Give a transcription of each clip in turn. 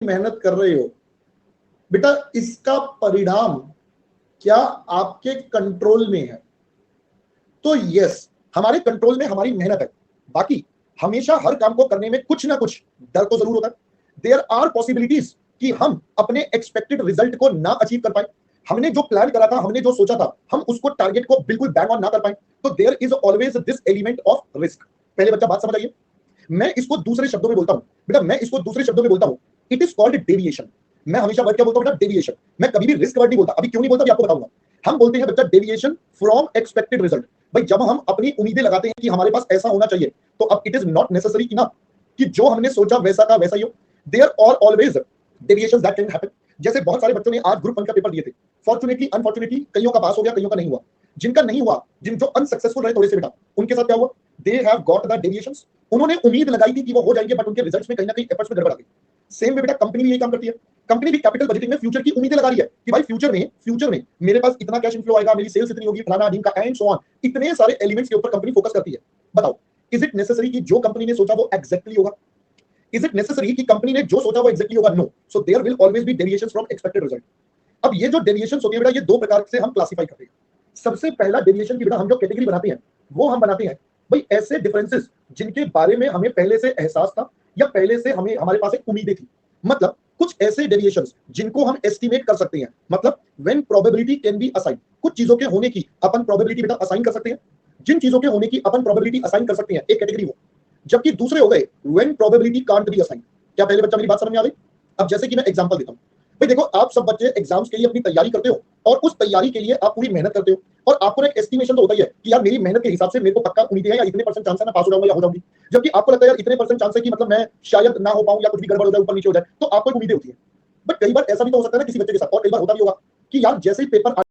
मेहनत कर रहे हो बेटा, इसका परिणाम क्या आपके कंट्रोल में है? तो यस, हमारे कंट्रोल में हमारी मेहनत है। बाकी हमेशा हर काम को करने में कुछ ना कुछ डर तो जरूर होता है। देयर आर पॉसिबिलिटीज कि हम अपने एक्सपेक्टेड रिजल्ट को ना अचीव कर पाए। हमने जो प्लान करा था, हमने जो सोचा था, हम उसको टारगेट को बिल्कुल बैंग ऑन ना कर पाए। तो there is always this element of risk. पहले बच्चा बात समझ आइए। मैं इसको दूसरे शब्दों में बोलता हूं बेटा, मैं इसको दूसरे शब्दों में बोलता हूं, इट इज कॉल्ड डेविएशन। मैं हमेशा वर्ड क्या बोलता हूं बेटा? डेविएशन। मैं कभी भी रिस्क वर्ड नहीं बोलता। अभी क्यों नहीं बोलता, अभी आपको बताऊंगा। हम बोलते हैं बच्चा डेविएशन फ्रॉम एक्सपेक्टेड रिजल्ट। भाई जब हम अपनी उम्मीदें लगाते हैं कि हमारे पास ऐसा होना चाहिए, तो अब it is not necessary enough कि जो हमने सोचा वैसा का वैसा ही हो। There are always deviations that can happen. जैसे बहुत सारे बच्चों ने आज ग्रुप 1 का पेपर दिए थे, फॉर्चुनेटली अनफॉर्चुनेटली कईयों का पास हो गया, कईयों का नहीं हुआ। जिनका नहीं हुआ, जिन जो अनसक्सेसफुल रहे थोड़े से बेटा, उनके साथ क्या हुआ? They have got the deviations. उन्होंने उम्मीद लगाई थी कि वो हो जाएंगे, बट उनके रिजल्ट्स में कहीं ना कहीं एफर्ट्स में गड़बड़ आ गई। सेम वे बेटा कंपनी भी यही काम करती है। कंपनी भी कैपिटल बजटिंग में फ्यूचर की उम्मीदें लगा रही है कि भाई फ्यूचर में मेरे पास इतना कैश इनफ्लो आएगा, मेरी सेल्स इतनी होगी, फलाना ढीम का एंड सो ऑन। इतने सारे एलिमेंट्स के ऊपर कंपनी फोकस करती है। बताओ, इज इट नेसेसरी कि जो कंपनी ने सोचा वो एग्जैक्टली होगा? इज इट नेसेसरी कि कंपनी ने जो सोचा वो एग्जैक्टली होगा? No. So there will always be deviations from expected result. अब ये जो डेविएशंस होती है बेटा, ये दो प्रकार से हम क्लासिफाई करते हैं। सबसे पहला डेविएशन की बेटा हम जो कैटेगरी बनाते हैं, वो हम बनाते हैं भाई ऐसे डिफरेंसेस जिनके बारे में हमें पहले से एहसास था या पहले से हमें हमारे पास एक उम्मीदें थी। मतलब कुछ ऐसे डेविएशंस जिनको हम एस्टिमेट कर सकते हैं। मतलब when probability can be assign. कुछ चीजों के होने की अपन प्रोबेबिलिटी बेटा असाइन कर सकते हैं। जिन चीजों के होने की अपन प्रोबेबिलिटी असाइन कर सकते हैं, एक कैटेगरी वो। जबकि दूसरे हो गए when probability can't be assign. क्या पहले बच्चा मेरी बात समझ में आ गई? अब जैसे कि मैं एग्जांपल देता हूं भाई, देखो आप सब बच्चे एग्जाम्स के लिए अपनी तैयारी करते हो और उस तैयारी के लिए आप पूरी मेहनत करते हो और आपको एक एस्टिमेशन तो होता ही है कि यार मेरी मेहनत के हिसाब से मेरे को पक्का उम्मीद है या इतने परसेंट चांस है मैं पास हो जाऊंगा या हो जाऊंगी। जबकि आपको लगता है यार इतने परसेंट चांस है कि मतलब मैं शायद ना हो पाऊं या कुछ भी गड़बड़ हो जाए, ऊपर नीचे हो जाए, तो आपको एक उम्मीदें होती है। बट कई बार ऐसा भी तो हो सकता है ना किसी बच्चे के साथ, और कई बार होता भी होगा कि यार जैसे ही पेपर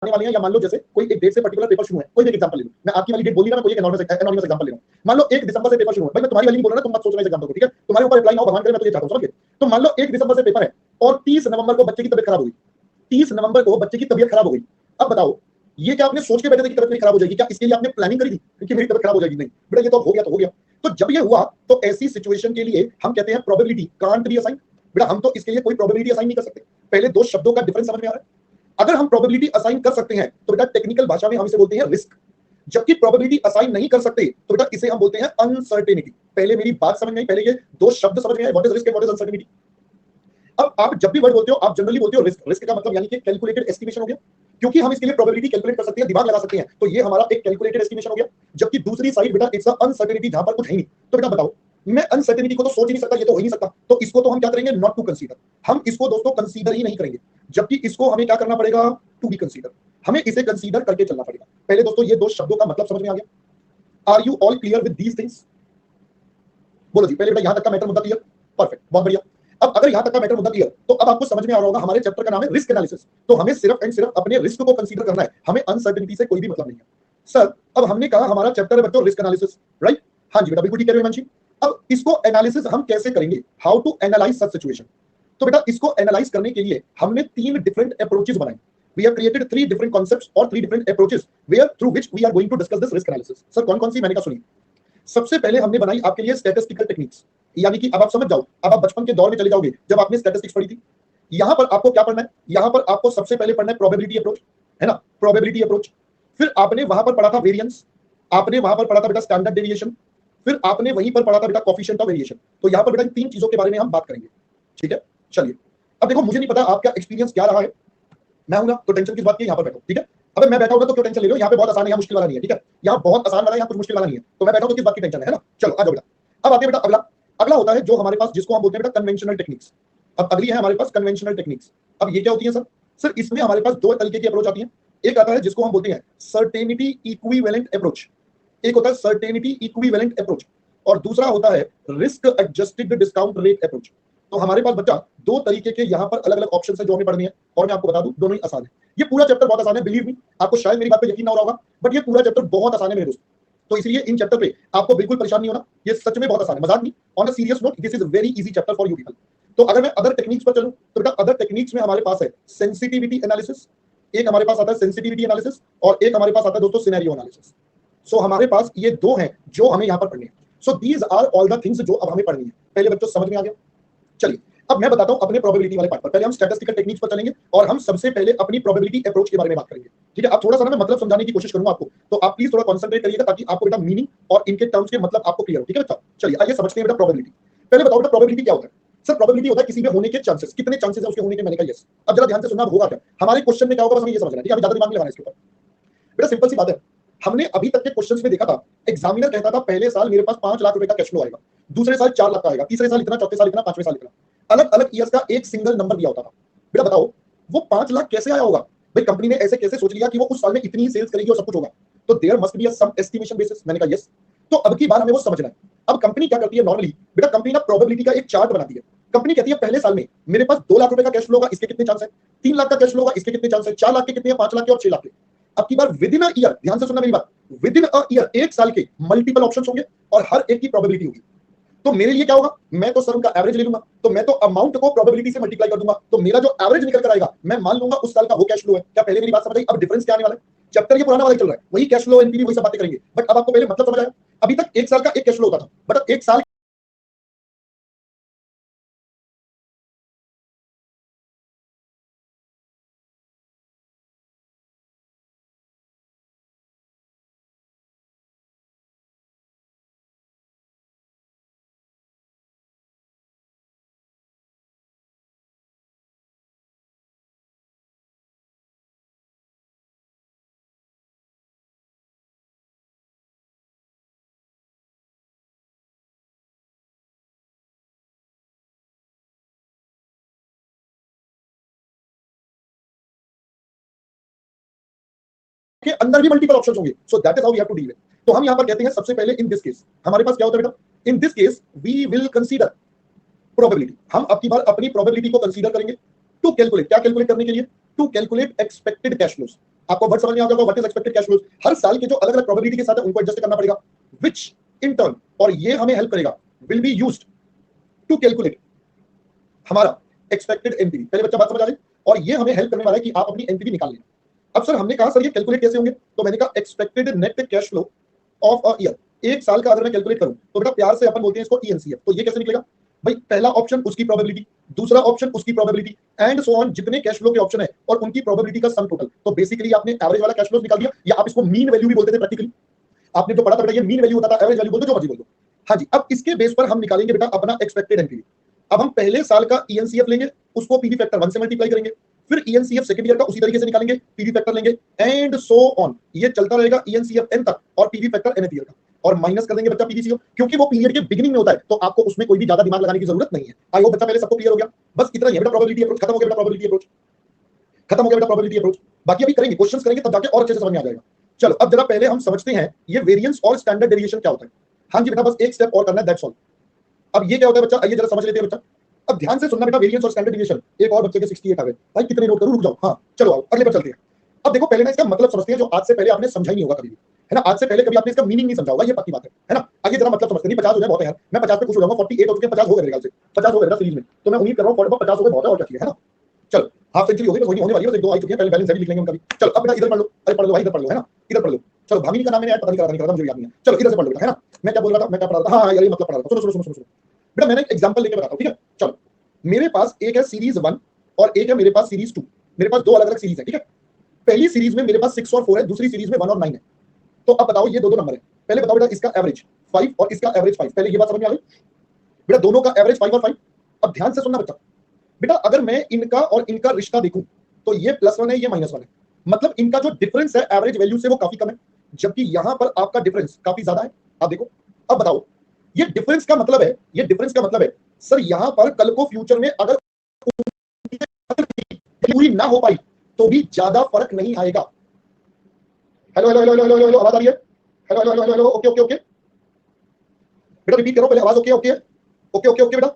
आने वाली है, या मान लो जैसे कोई एक डेट से पर्टिकुलर पेपर शुरू है, कोई भी एग्जांपल ले लो। मैं आपकी वाली डेट बोल नहीं रहा, मैं कोई एक एनोनिमस एग्जांपल ले रहा हूं। मान लो 1 दिसंबर से पेपर शुरू है। भाई मैं तुम्हारी वाली नहीं बोल रहा ना, तुम मत सोचना इस एग्जांपल को, ठीक है? तुम्हारे ऊपर अप्लाई ना हो, भगवान करे, मैं तो ये चाहता हूं, समझ गए? तो मान लो 1 दिसंबर से पेपर है और 30 नवंबर को बच्चे की तबीयत खराब हो गई। 30 नवंबर को बच्चे की तबीयत खराब हो गई। अब बताओ, ये क्या आपने सोच के बैठे थे कि तबीयत मेरी खराब हो जाएगी? क्या इसके लिए आपने प्लानिंग करी थी कि मेरी तबीयत खराब हो जाएगी? नहीं बेटा, ये तो हो गया तो हो गया। तो जब ये हुआ तो ऐसी सिचुएशन के लिए हम कहते हैं प्रोबेबिलिटी कांट बी असाइन। बेटा हम तो इसके लिए कोई प्रोबेबिलिटी असाइन नहीं कर सकते। पहले दो शब्दों का डिफरेंस समझ में आ रहा है? अगर हम प्रोबेबिलिटी असाइन कर सकते हैं तो बेटा टेक्निकल भाषा में हम इसे बोलते हैं रिस्क। जबकि प्रोबेबिलिटी असाइन नहीं कर सकते तो बेटा इसे हम बोलते हैं अनसर्टेनिटी। पहले मेरी बात समझ में आई? पहले ये दो शब्द समझ में आए, what is risk and what is uncertainty. अब आप जब भी वर्ड बोलते हो आप जनरली बोलते हो रिस्क। रिस्क का मतलब यानी कि कैलकुलेटेड एस्टिमेशन हो गया, क्योंकि हम इसके लिए प्रोबेबिलिटी कैलकुलेट कर सकते हैं, दिमाग लगा सकते हैं, तो ये हमारा एक कैलकुलेटेड एस्टिमेशन हो गया। जबकि दूसरी साइड बेटा इट्स अनसर्टेनिटी, जहां पर कुछ है नहीं। तो बेटा बताओ, मैं अनसर्टेनिटी को तो सोच ही नहीं सकता, ये तो हो ही नहीं सकता, तो इसको तो हम क्या करेंगे? Not to consider. हम इसको दोस्तों कंसीडर ही नहीं करेंगे। जबकि इसको हमें क्या करना पड़ेगा? To be consider. हमें इसे कंसीडर करके चलना पड़ेगा। पहले दोस्तों ये दो शब्दों का मतलब समझ में आ गया? Are you all clear with these things? बोलो जी, पहले बेटा यहां तक का मैटर मुद्दा क्लियर? परफेक्ट, बहुत बढ़िया। अब अगर यहां तक का मैटर मुद्दा क्लियर, तो अब आपको समझ में आ रहा होगा हमारे चैप्टर का नाम है रिस्क एनालिसिस। तो हमें सिर्फ एंड सिर्फ अपने रिस्क को कंसीडर करना है, हमें अनसर्टेनिटी से कोई भी मतलब नहीं है। सर अब हमने कहा हमारा चैप्टर है बच्चों रिस्क एनालिसिस, राइट? हाँ जी बेटा बिल्कुल ठीक कह रहे हो हिमांशी। अब इसको एनालिसिस हम कैसे करेंगे, how to analyse such situation. तो बेटा इसको एनालाइज करने के लिए हमने 3 डिफरेंट अप्रोचेस बनाए। We have created 3 different concepts or 3 different approaches where through which we are going to discuss this risk analysis. Sir कौन कौन सी मैंने कहा सुनिए। सबसे पहले हमने बनाई आपके लिए स्टैटिस्टिकल टेक्निक्स, यानी कि अब आप समझ जाओ, अब आप बचपन के दौर में चले जाओगे जब आपने स्टैटिस्टिक्स पढ़ी थी। यहां पर आपको क्या पढ़ना है, यहां पर आपको सबसे पहले पढ़ना है प्रोबेबिलिटी अप्रोच, है ना, प्रोबेबिलिटी अप्रोच। फिर आपने वहां पर पढ़ा था वेरिएंस, आपने वहां पर पढ़ा था बेटा स्टैंडर्ड डेविएशन, फिर आपने वहीं पर पढ़ा था बेटा कोएफिशिएंट ऑफ वेरिएशन। तो यहां पर बेटा इन 3 चीजों के बारे में हम बात करेंगे, ठीक है। चलिए अब देखो मुझे नहीं पता आपका एक्सपीरियंस क्या रहा है, मैं हूं ना तो टेंशन किस बात की, यहां पर बैठो, ठीक है। अबे मैं बैठा हूं तो क्यों टेंशन ले रहे हो, यहां पे बहुत आसान है, यहां मुश्किल वाला नहीं है, ठीक है। यहां बहुत आसान वाला है, यहां कुछ मुश्किल वाला नहीं है, तो मैं बैठा हूं तो किस बात की टेंशन है ना। चलो आ जाओ बेटा। अब आते हैं बेटा अगला, अगला होता है जो हमारे पास जिसको हम बोलते हैं बेटा कन्वेंशनल टेक्निक्स। अब अगली है हमारे पास कन्वेंशनल टेक्निक्स। अब ये क्या होती है सर, सर इसमें हमारे पास 2 तरीके की अप्रोच आती है। एक आता है जिसको हम बोलते हैं सर्टेनिटी इक्विवेलेंट अप्रोच, एक होता है सर्टेनिटी इक्विवेलेंट अप्रोच, और दूसरा होता है risk adjusted discount rate approach. तो हमारे पास बच्चा 2 तरीके के यहाँ पर अलग अलग ऑप्शन है जो हमें पढ़ने हैं, और मैं आपको बता दूं दोनों ही आसान है। ये पूरा चैप्टर बहुत आसान है, बिलीव मी, आपको शायद मेरी बात पे यकीन ना हो रहा होगा, बट ये पूरा चैप्टर बहुत आसान है मेरे दोस्त। तो इसलिए इन चैप्टर पे आपको बिल्कुल परेशान नहीं होना, ये सच में बहुत आसान है, मजाक नहीं। On a serious note this is a very easy chapter for you people. तो अगर मैं अदर टेक्निक्स पर चलूं तो बेटा अदर टेक्निक्स में हमारे पास है सेंसिटिविटी एनालिसिस, एक हमारे पास आता है सेंसिटिविटी एनालिसिस, और एक हमारे पास आता है दोस्तों सिनेरियो एनालिसिस। सो हमारे पास ये 2 हैं जो हमें यहाँ पर पढ़ने हैं। So these are all the things जो अब हमें पढ़नी है। पहले बच्चों समझ में आ गया। चलिए अब मैं बताता हूं अपने प्रोबेबिलिटी वाले पार्ट पर, पहले हम स्टैटिस्टिकल टेक्निक्स पर चलेंगे और हम सबसे पहले अपनी प्रोबेबिलिटी अप्रोच के बारे में बात करेंगे, ठीक है। अब थोड़ा सा ना मैं मतलब समझाने की कोशिश करूंगा आपको, तो आप प्लीज थोड़ा कंसंट्रेट करिएगा ताकि आपको बेटा मीनिंग और इनके टर्म्स के मतलब आपको क्लियर हो, ठीक है बच्चा। चलिए आइए समझते हैं बेटा प्रोबेबिलिटी। पहले बताओ बेटा प्रोबेबिलिटी क्या होता है। सर प्रोबेबिलिटी होता है किसी में होने के चांसेस, कितने चांसेस है उसके होने के, मैंने कहा यस। अब जरा ध्यान से सुनना, होगा क्या हमारे क्वेश्चन में क्या होगा बस हमें ये समझना है, ठीक है, अभी ज्यादा दिमाग नहीं लगाना इसके ऊपर। बेटा सिंपल सी बात है, हमने अभी तक के क्वेश्चंस में देखा था एग्जामिनर कहता था पहले साल मेरे पास 5 लाख रुपए का कैश फ्लो आएगा, दूसरे साल 4 लाख का आएगा, तीसरे साल इतना, चौथे साल इतना, पांचवें साल इतना, अलग अलग ईयर्स का एक सिंगल नंबर दिया होता था। बेटा बताओ वो 5 लाख कैसे आया होगा, भाई कंपनी ने ऐसे कैसे सोच लिया कि वो उस साल में इतनी ही सेल्स करेगी और सब कुछ होगा, तो there must be some estimation basis. मैंने कहा यस। तो अब की बार हमें वो समझना है। अब कंपनी क्या करती है नॉर्मली, बेटा कंपनी ना प्रोबेबिलिटी का एक चार्ट बनाती है। कंपनी कहती है पहले साल में मेरे पास 2 लाख रुपए का कैश फ्लो होगा, इसके कितने चांस है, 3 लाख का कैश फ्लो होगा, इसके कितने चांस है, 4 लाख के कितने, 5 लाख के और 6 लाख के। अब की बार विद इन अ ईयर, ध्यान से सुनना मेरी बात, विद इन अ ईयर एक साल के मल्टीपल ऑप्शंस होंगे और हर एक की प्रोबेबिलिटी होगी। तो मेरे लिए क्या होगा, मैं तो सर उनका एवरेज ले लूंगा, तो मैं तो अमाउंट को प्रोबेबिलिटी से मल्टीप्लाई कर दूंगा, तो मेरा जो एवरेज निकल कर आएगा मैं मान लूंगा उस साल का वो कैश फ्लो है। क्या पहले मेरी बात समझ आई? अब डिफरेंस क्या आने वाला है, चैप्टर ये पुराना वाला चल रहा है, वही कैश फ्लो एनपीवी वही सब बातें करेंगे, बट अब आपको पहले मतलब समझ आया। अभी तक एक साल का एक कैश फ्लो होता था, बट अब एक साल के अंदर भी मल्टीपल ऑप्शंस होंगे। So that is how we have to deal with. तो हम यहां पर कहते हैं सबसे पहले इन दिस केस हमारे पास क्या होता है बेटा, in this case we will consider probability. हम अब की बार अपनी प्रोबेबिलिटी को कंसीडर करेंगे टू कैलकुलेट, क्या कैलकुलेट करने के लिए, to calculate expected cash flows. आपको वर्ड समझ में आ गया होगा, what is expected cash flows. हर साल के जो अलग अलग प्रोबेबिलिटी के साथ है उनको एडजस्ट करना पड़ेगा, व्हिच इन टर्न, और ये हमें हेल्प करेगा, will be used to calculate हमारा एक्सपेक्टेड एनपीवी। पहले बच्चा बात समझ आ गई, और ये हमें हेल्प करने वाला है कि आप अपनी एनपीवी निकाल लें। अब सर हमने कहा सर ये कैलकुलेट कैसे होंगे, तो मैंने कहा expected net cash flow of a year, एक साल का अगर मैं कैलकुलेट करूं तो बेटा प्यार से अपन बोलते हैं इसको ईएनसीएफ। तो ये कैसे निकलेगा भाई, पहला ऑप्शन उसकी प्रोबेबिलिटी, दूसरा ऑप्शन उसकी प्रोबेबिलिटी, एंड सो ऑन, जितने कैश फ्लो के ऑप्शन है और उनकी प्रोबेबिलिटी का सम टोटल। तो बेसिकली आपने एवरेज वाला कैश फ्लो निकाल दिया, या आप इसको मीन वैल्यू भी बोलते थे प्रैक्टिकली, आपने जो पढ़ा था बेटा ये मीन वैल्यू होता था, एवरेज वैल्यू बोल दो जो मर्जी बोल दो। हाँ जी, अब इसके बेस पर हम निकालेंगे बेटा अपना एक्सपेक्टेड एनपीवी। अब हम पहले साल का ईएनसीएफ लेंगे, उसको पीवी फैक्टर 1 से मल्टीप्लाई करेंगे, फिर ईएनसीएफ सेकंड ईयर का उसी तरीके से निकालेंगे, पीवी फैक्टर लेंगे, एंड सो ऑन, ये चलता रहेगा ईएनसीएफ एन तक और पीवी फैक्टर एन ईयर का, और माइनस कर देंगे बच्चा पीवीसीओ, क्योंकि वो पीरियड के बिगिनिंग में होता है, तो आपको उसमें कोई भी ज्यादा दिमाग लगाने की जरूरत नहीं है। आई होप बच्चा पहले सबको क्लियर हो गया, बस इतना ही है बेटा। प्रोबेबिलिटी अप्रोच खत्म हो गया बेटा, प्रोबेबिलिटी अप्रोच खत्म हो गया बेटा, प्रोबेबिलिटी अप्रोच। बाकी अभी करेंगे, क्वेश्चंस करेंगे तब जाके और अच्छे से समझ में आ जाएगा। चलो अब जरा पहले हम समझते हैं ये वेरिएंस और स्टैंडर्ड डेविएशन क्या होता है। हाँ जी बेटा, बस एक स्टेप और करना है, दैट्स ऑल। अब ये क्या होता है बच्चा, आइए जरा समझ लेते हैं बच्चा। अब ध्यान से सुनना बेटा, वेरिएंस और स्टैंडर्ड डेविएशन। एक और बच्चे के 68 आ गए भाई, कितने नोट करूं, रुक जाओ। हाँ चलो आओ अगले पर चलते हैं। अब देखो पहले ना इसका मतलब समझते हैं, जो आज से पहले आपने समझा ही नहीं होगा कभी भी, है ना। आज से पहले कभी आपने इसका मीनिंग नहीं समझा होगा, ये पक्की बात है ना। आगे जरा मतलब समझते नहीं, 50 हो जाए बहुत है यार, मैं 50 पे खुश हो जाऊंगा। 48 हो चुके, 50 हो गए मेरे ख्याल से, 50 हो गए ना सीरीज में, तो मैं उम्मीद कर रहा हूं 50 हो गए बहुत है, और क्या चाहिए, है ना। चलो हाफ सेंचुरी हो गई, बस वही होने वाली है, बस एक दो आई चुकी है, पहले बैलेंस भी लिख लेंगे उनका भी। चलो अब बेटा इधर पढ़ लो, अरे पढ़ लो भाई, इधर पढ़ लो, है ना, इधर पढ़ लो। चलो भामिनी का नाम मैंने यार पता नहीं करा था, मुझे याद नहीं है। चलो इधर से पढ़ लो बेटा, है ना। मैं क्या बोल रहा था, मैं क्या पढ़ा रहा था, हाँ यार ये मतलब पढ़ा रहा था। सुनो सुनो सुनो सुनो बेटा, मैंने एक एग्जांपल लेके बताता हूं, ठीक है। चलो मेरे पास एक है सीरीज 1 और एक है मेरे पास सीरीज 2। मेरे पास दो अलग अलग सीरीज है, ठीक है। पहली सीरीज में मेरे पास 6 और 4 है, दूसरी सीरीज में 1 और 9 है। तो अब बताओ ये दो दो नंबर है, पहले बताओ बेटा इसका एवरेज 5 और इसका एवरेज 5। पहले ये बात समझ में आ गई बेटा, दोनों का एवरेज 5 और 5। अब ध्यान से सुनना बच्चा बेटा, अगर मैं इनका और इनका रिश्ता देखूं तो ये +1 है, ये -1 है। मतलब इनका जो डिफरेंस है एवरेज वैल्यू से वो काफी कम है, जबकि यहां पर आपका डिफरेंस काफी ज्यादा है। आप देखो, अब बताओ ये डिफरेंस का मतलब है, ये डिफरेंस का मतलब है सर यहां पर कल को फ्यूचर में अगर पूरी ना हो पाई तो भी ज्यादा फर्क नहीं आएगा। Hello hello hello hello hello, आवाज आ रही है? Hello hello hello hello, okay okay okay बेटा, रिपीट करो पहले, आवाज okay okay okay okay okay बेटा।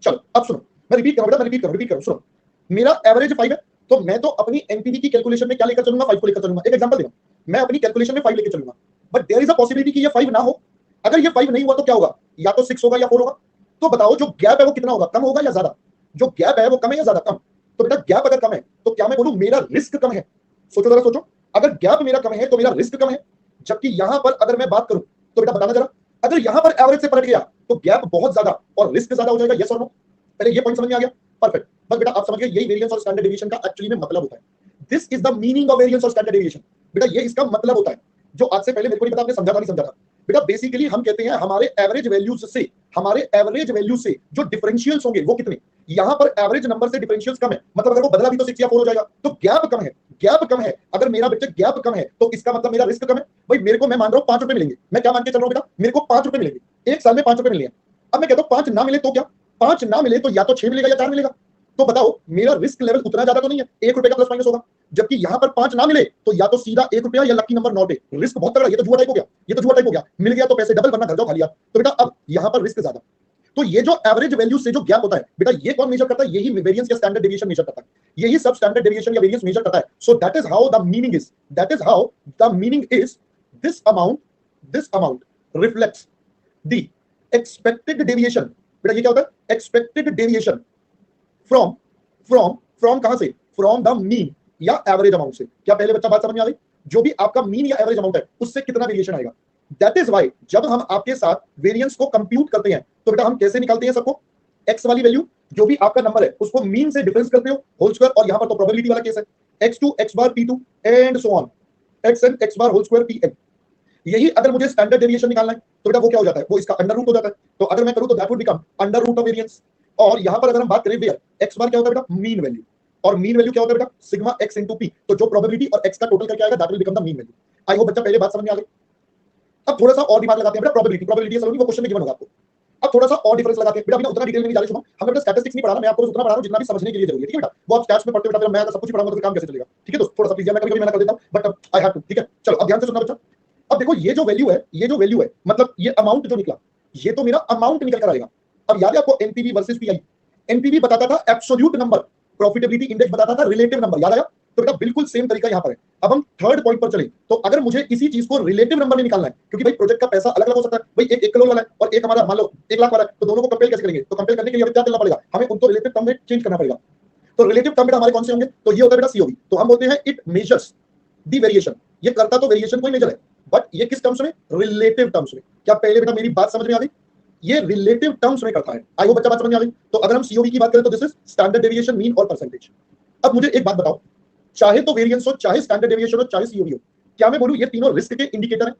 चलो अब सुनो, मैं रिपीट करूं बेटा, मैं रिपीट करूं, सुनो। मेरा एवरेज 5 है, तो मैं तो अपनी एनपीवी की कैलकुलेशन में क्या लेकर चलूंगा, 5 को लेकर चलूंगा। एक एग्जांपल देना, मैं अपनी कैलकुलेशन में 5 लेकर चलूंगा, but there is a possibility कि ये 5 ना हो। अगर ये 5 नहीं हुआ तो क्या होगा, या तो 6 होगा या 4 होगा। तो बताओ जो गैप है वो कितना होगा, कम होगा या ज्यादा? जो गैप है वो कम है या ज्यादा? कम। तो बेटा गैप अगर कम है तो क्या मैं बोलूं मेरा रिस्क कम है? सोचो जरा सोचो, अगर गैप मेरा कम है तो मेरा रिस्क कम है। जबकि यहां पर अगर मैं बात करूं तो बेटा बताना जरा, अगर यहां पर एवरेज से पलट गया तो गैप बहुत ज्यादा और रिस्क ज्यादा हो जाएगा, यस और नो? पहले ये पॉइंट समझ में आ गया? परफेक्ट। बस बेटा आप समझ गए, यही वेरिएंस और स्टैंडर्ड डेविएशन का एक्चुअली में मतलब होता है। This is the meaning of variance और स्टैंडर्ड डेविएशन। बेटा ये इसका मतलब होता है, जो आज से पहले मेरे को नहीं पता आपने समझा था नहीं समझा था। बेटा बेसिकली हम कहते हैं हमारे एवरेज वैल्यूज से, हमारे एवरेज वैल्यू से जो डिफरेंशियल्स होंगे वो कितने, यहां पर एवरेज नंबर से डिफरेंशियल्स कम है, मतलब अगर वो बदला भी तो 6 या 4 हो जाएगा। तो गैप कम है, गैप कम है। अगर मेरा बच्चा गैप कम है तो इसका मतलब मेरा रिस्क कम है। भाई मेरे को, मैं मान रहा हूं 5 रुपए मिलेंगे, मैं क्या मान के चल रहा हूं बेटा, मेरे को 5 रुपए मिलेंगे एक साल में, 5 रुपए मिलेंगे। अब मैं कहता हूं 5 ना मिले तो क्या, 5 ना मिले तो या तो 6 मिलेगा या 4 मिलेगा। तो बताओ मेरा रिस्क लेवल उतना ज्यादा तो नहीं है, 1 रुपए का प्लस माइनस होगा। जबकि यहां पर 5 ना मिले तो या तो सीधा 1 रुपया या लकी नंबर नॉट है, रिस्क बहुत तगड़ा। ये तो जुआ टाइप हो गया, ये तो जुआ टाइप हो गया। मिल गया तो पैसे डबल, वरना घर जाओ खाली हाथ। तो बेटा अब यहां पर रिस्क ज्यादा। तो ये जो एवरेज वैल्यू से जो गैप होता है बेटा, ये कौन मेजर करता है? यही वेरिएंस या स्टैंडर्ड डेविएशन मेजर करता है, यही सब स्टैंडर्ड डेविएशन या वेरिएंस मेजर करता है। सो that is how the meaning is, that is how the meaning is, this amount reflects the expected deviation. बेटा ये क्या होता है? Expected deviation from from from कहां से? फ्रॉम द मीन या एवरेज अमाउंट से। क्या पहले बच्चा बात समझ में आ गई? जो भी आपका मीन या एवरेज अमाउंट है उससे कितना वेरिएशन आएगा। दैट इज व्हाई जब हम आपके साथ वेरिएंस को कंप्यूट करते हैं तो बेटा हम कैसे निकालते हैं सबको? एक्स वाली वैल्यू, जो भी आपका नंबर है उसको मीन से डिफरेंस करते हो, होल स्क्वायर, और यहां पर तो प्रोबेबिलिटी वाला केस है, x2 x bar p2 and so on, xn x bar whole square pn। यही अगर मुझे स्टैंडर्ड डेविएशन निकालना है तो बेटा वो क्या हो जाता है? वो इसका अंडर रूट हो जाता है। तो अगर मैं करूं तो that would become under root of variance. और यहां पर अगर हम बात करें वेयर, एक्स बार क्या होता है बेटा? Mean value. और मीन वैल्यू क्या होता है बेटा? Sigma x into P. तो जो प्रोबेबिलिटी और एक्स का टोटल करके आएगा that will become the mean value. I hope बच्चा पहले बात समझ में आ गई। अब थोड़ा सा और दिमाग लगाते हैं बेटा, प्रोबेबिलिटी सलोनी वो क्वेश्चन में गिवन होगा आपको। अब थोड़ा सा और डिफरेंस लगाते हैं बेटा, अभी उतना डिटेल में नहीं जा रहे, हमने बेटा स्टैटिस्टिक्स नहीं पढ़ाना, मैं आपको उतना पढ़ा रहा हूं जितना भी समझने के लिए जरूरी है, ठीक है बेटा। वो आप स्टैट्स में पढ़ते बेटा, मैं अगर सब कुछ पढ़ाऊंगा तो काम कैसे चलेगा? ठीक है दोस्त, थोड़ा सा प्लीज, मैं कभी-कभी मना कर देता हूं बट आई हैव टू, ठीक है। चलो अब ध्यान से सुनना बच्चा। अब देखो ये जो वैल्यू है, ये जो वैल्यू है, मतलब ये अमाउंट जो निकला, ये तो मेरा अमाउंट निकल कर आएगा। अब याद है आपको एनपीवी वर्सेस पीआई? एनपीवी बताता था एब्सोल्यूट नंबर, प्रॉफिटेबिलिटी इंडेक्स बताता था रिलेटिव नंबर, याद आया? तो बेटा बिल्कुल सेम तरीका यहां पर है। अब हम थर्ड पॉइंट पर चले, तो अगर मुझे इसी चीज को रिलेटिव नंबर में निकालना है, क्योंकि भाई प्रोजेक्ट का पैसा अलग अलग हो सकता है, भाई एक 1 करोड़ वाला है और एक हमारा मान लो 1 लाख वाला है, तो दोनों को कंपेयर कैसे करेंगे? तो कंपेयर करने के लिए क्या करना पड़ेगा? हमें उनको रिलेटिव टर्म में चेंज करना पड़ेगा। तो रिलेटिव टर्म बेटा हमारे कौन से होंगे? तो ये होता है बेटा सीओवी। तो हम बोलते हैं इट मेजर्स दी वेरिएशन। ये करता तो वेरिएशन को ही मेजर है, बट ये किस टर्म्स में? रिलेटिव टर्म्स में। क्या पहले बेटा मेरी बात समझ में आ गई? ये रिलेटिव टर्म्स में करता है। आई होप बच्चा बात समझ में आ गई। तो अगर हम सीओवी की बात करें तो this is standard deviation, mean और परसेंटेज। अब मुझे एक बात बताओ, चाहे तो वेरिएंस हो, चाहे स्टैंडर्ड डेविएशन हो, चाहे सीओवी हो, क्या मैं बोलूं ये तीनों रिस्क के इंडिकेटर हैं?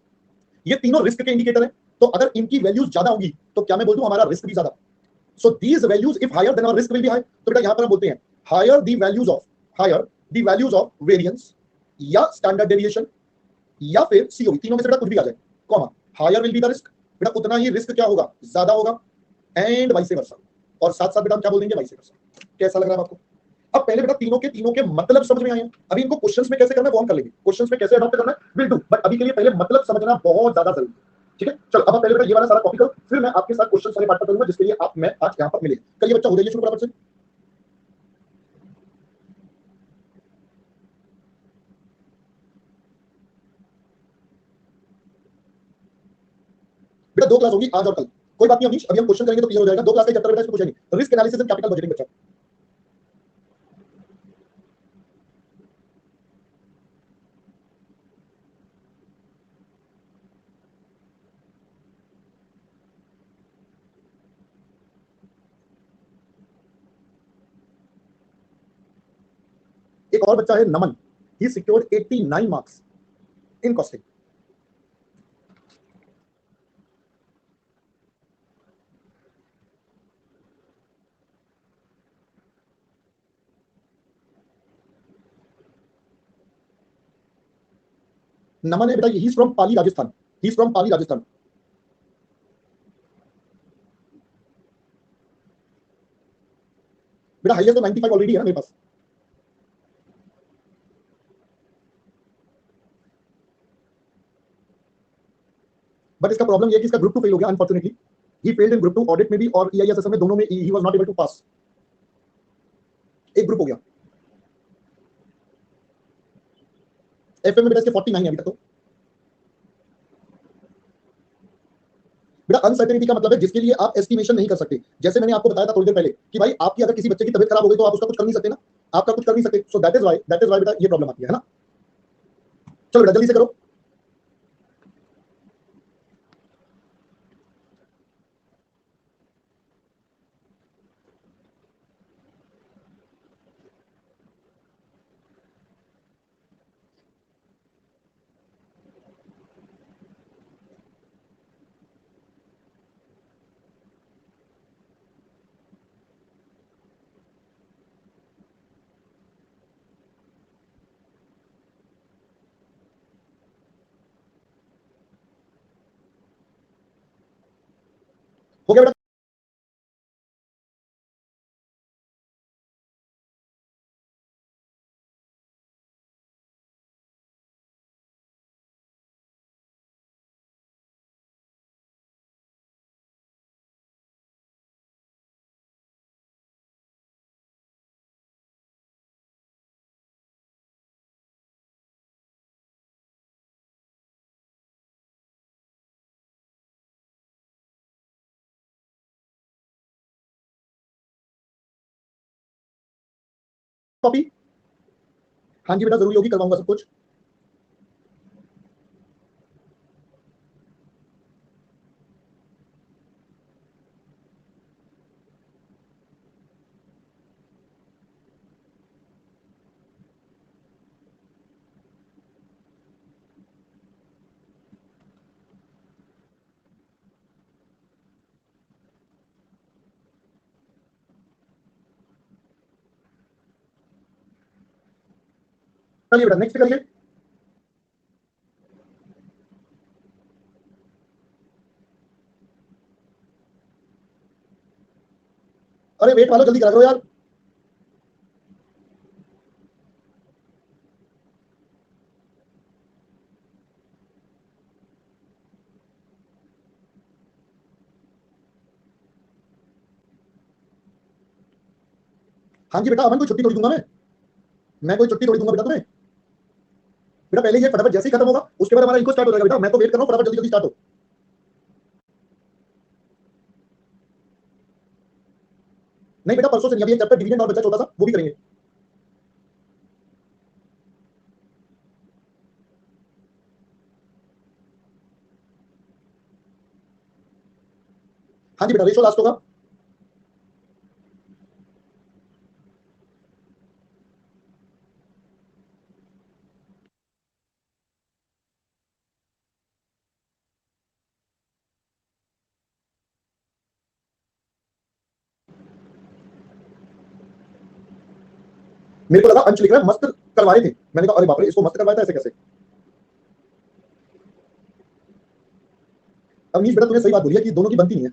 ये तीनों रिस्क के इंडिकेटर हैं। तो अगर इनकी वैल्यूज ज्यादा होगी तो क्या मैं बोल दूं हमारा रिस्क भी ज्यादा? So these values if higher then our risk will be high. तो बेटा यहां पर हम बोलते हैं higher the values of variance या स्टैंडर्ड डेविएशन या फिर सीओवी, तीनों में से बेटा कुछ भी आ जाए, comma, higher will be the risk, बेटा उतना ही रिस्क क्या होगा? ज्यादा होगा, एंड वाइस वर्सा। और साथ साथ बेटा हम क्या बोल देंगे? Vice versa. कैसा लग रहा है आपको? अब पहले बेटा तीनों के मतलब समझ में आए हैं। अभी इनको क्वेश्चंस में कैसे करना है वो हम कर लेंगे, क्वेश्चंस में कैसे अडॉप्ट करना है विल डू, बट अभी के लिए पहले मतलब समझना बहुत ज्यादा जरूरी है। ठीक है, चलो अब आप पहले बेटा ये वाला सारा कॉपी करो, फिर मैं आपके साथ क्वेश्चन वाले पार्ट पर करूंगा जिसके लिए आप मैं आज यहाँ पर मिले। करिए बच्चा, हो जाइए शुरू फटाफट से। बेटा 2 क्लास होगी आज और कल, कोई बात नहीं अमीश, अभी हम क्वेश्चन करेंगे तो क्लियर हो जाएगा। 2 क्लास का चैप्टर बेटा, इसमें कुछ है नहीं। Risk analysis and capital budgeting बच्चा। एक और बच्चा है Naman, he secured 89 marks in costing. Naman है बेटा, he is from Pali Rajasthan, he is from Pali Rajasthan. बेटा हाईएस्ट तो 95 ऑलरेडी है ना मेरे पास। बट इसका प्रॉब्लम ये है कि इसका ग्रुप 2 फेल हो गया unfortunately. He failed in group 2 audit में भी और ईआईएसएस में, दोनों में he was not able to pass. एक ग्रुप हो गया। एफएम में बेटा इसके 49 है अभी तक तो। बेटा अनसर्टेनिटी का मतलब है जिसके लिए आप एस्टिमेशन नहीं कर सकते। जैसे मैंने आपको बताया था थोड़ी देर पहले कि भाई आपकी अगर किसी बच्चे की तबीयत खराब हो गई तो आप उसका कुछ कर नहीं सकते ना, आपका कुछ कर नहीं सकते। सो दैट इज व्हाई बेटा ये प्रॉब्लम आती है ना। चलो बेटा जल्दी से करो। हो गया बेटा। कॉपी। हाँ जी बेटा जरूरी होगी, करवाऊंगा सब कुछ। चलिए बेटा नेक्स्ट करिए। अरे वेट वालों जल्दी करा करो यार। हाँ जी बेटा, अमन कोई छुट्टी थोड़ी दूंगा मैं कोई छुट्टी थोड़ी दूंगा बेटा तुम्हें। बेटा पहले ये फटाफट जैसे ही खत्म होगा उसके बाद हमारा इको स्टार्ट हो जाएगा बेटा। मैं तो वेट कर रहा हूँ, फटाफट जल्दी जल्दी स्टार्ट हो। नहीं बेटा परसों से नहीं, अभी एक चैप्टर डिवीजन और बचा छोटा सा, वो भी करेंगे। हाँ जी बेटा रेशो लास्ट होगा। मेरे को लगा अंश लिख रहा है मस्त करवाए थे, मैंने कहा अरे बाप रे इसको मस्त करवाया था ऐसे कैसे। अवनीश बेटा तूने सही बात बोली है कि दोनों की बनती नहीं है।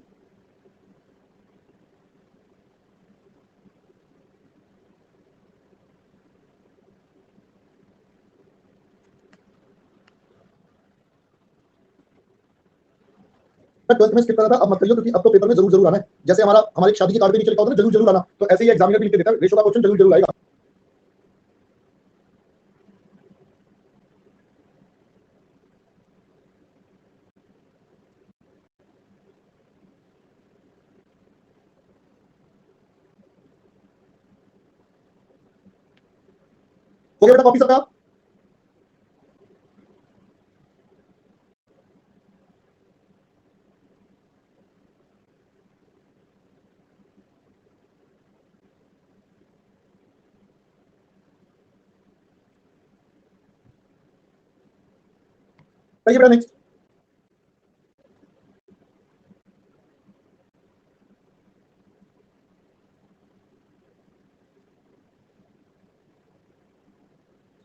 मैं 12th में स्किप कर रहा था, अब मत करियो क्योंकि अब तो पेपर में जरूर जरूर आना है। जैसे हमारे शादी की कार्ड पे नीचे लिखा होता है ना जरूर जरूर आना, तो ऐसे ही एग्जामिनर भी लिख के देता है रेशो का क्वेश्चन जरूर जरूर आएगा। हो गया बेटा कॉपी सबका? कहिए बेटा नेक्स्ट।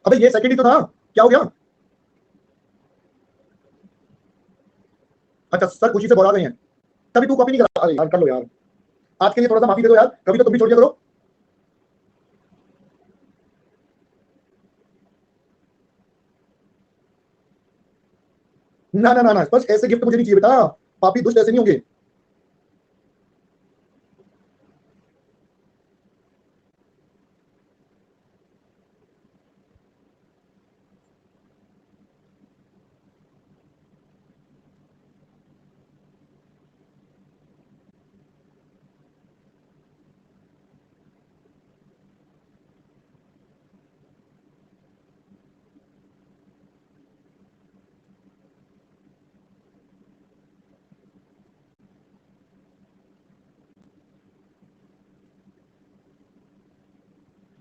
अबे ये सेकंड ही तो था, क्या हो गया? अच्छा सर खुशी से बोला गए हैं, तभी तू कॉपी नहीं करा? अरे यार कर लो यार, आज के लिए थोड़ा सा माफी दे दो यार, कभी तो तुम भी छोड़ दिया करो। ना ना ना ना, बस ऐसे गिफ्ट मुझे नहीं चाहिए बेटा, पापी दुष्ट ऐसे नहीं होंगे।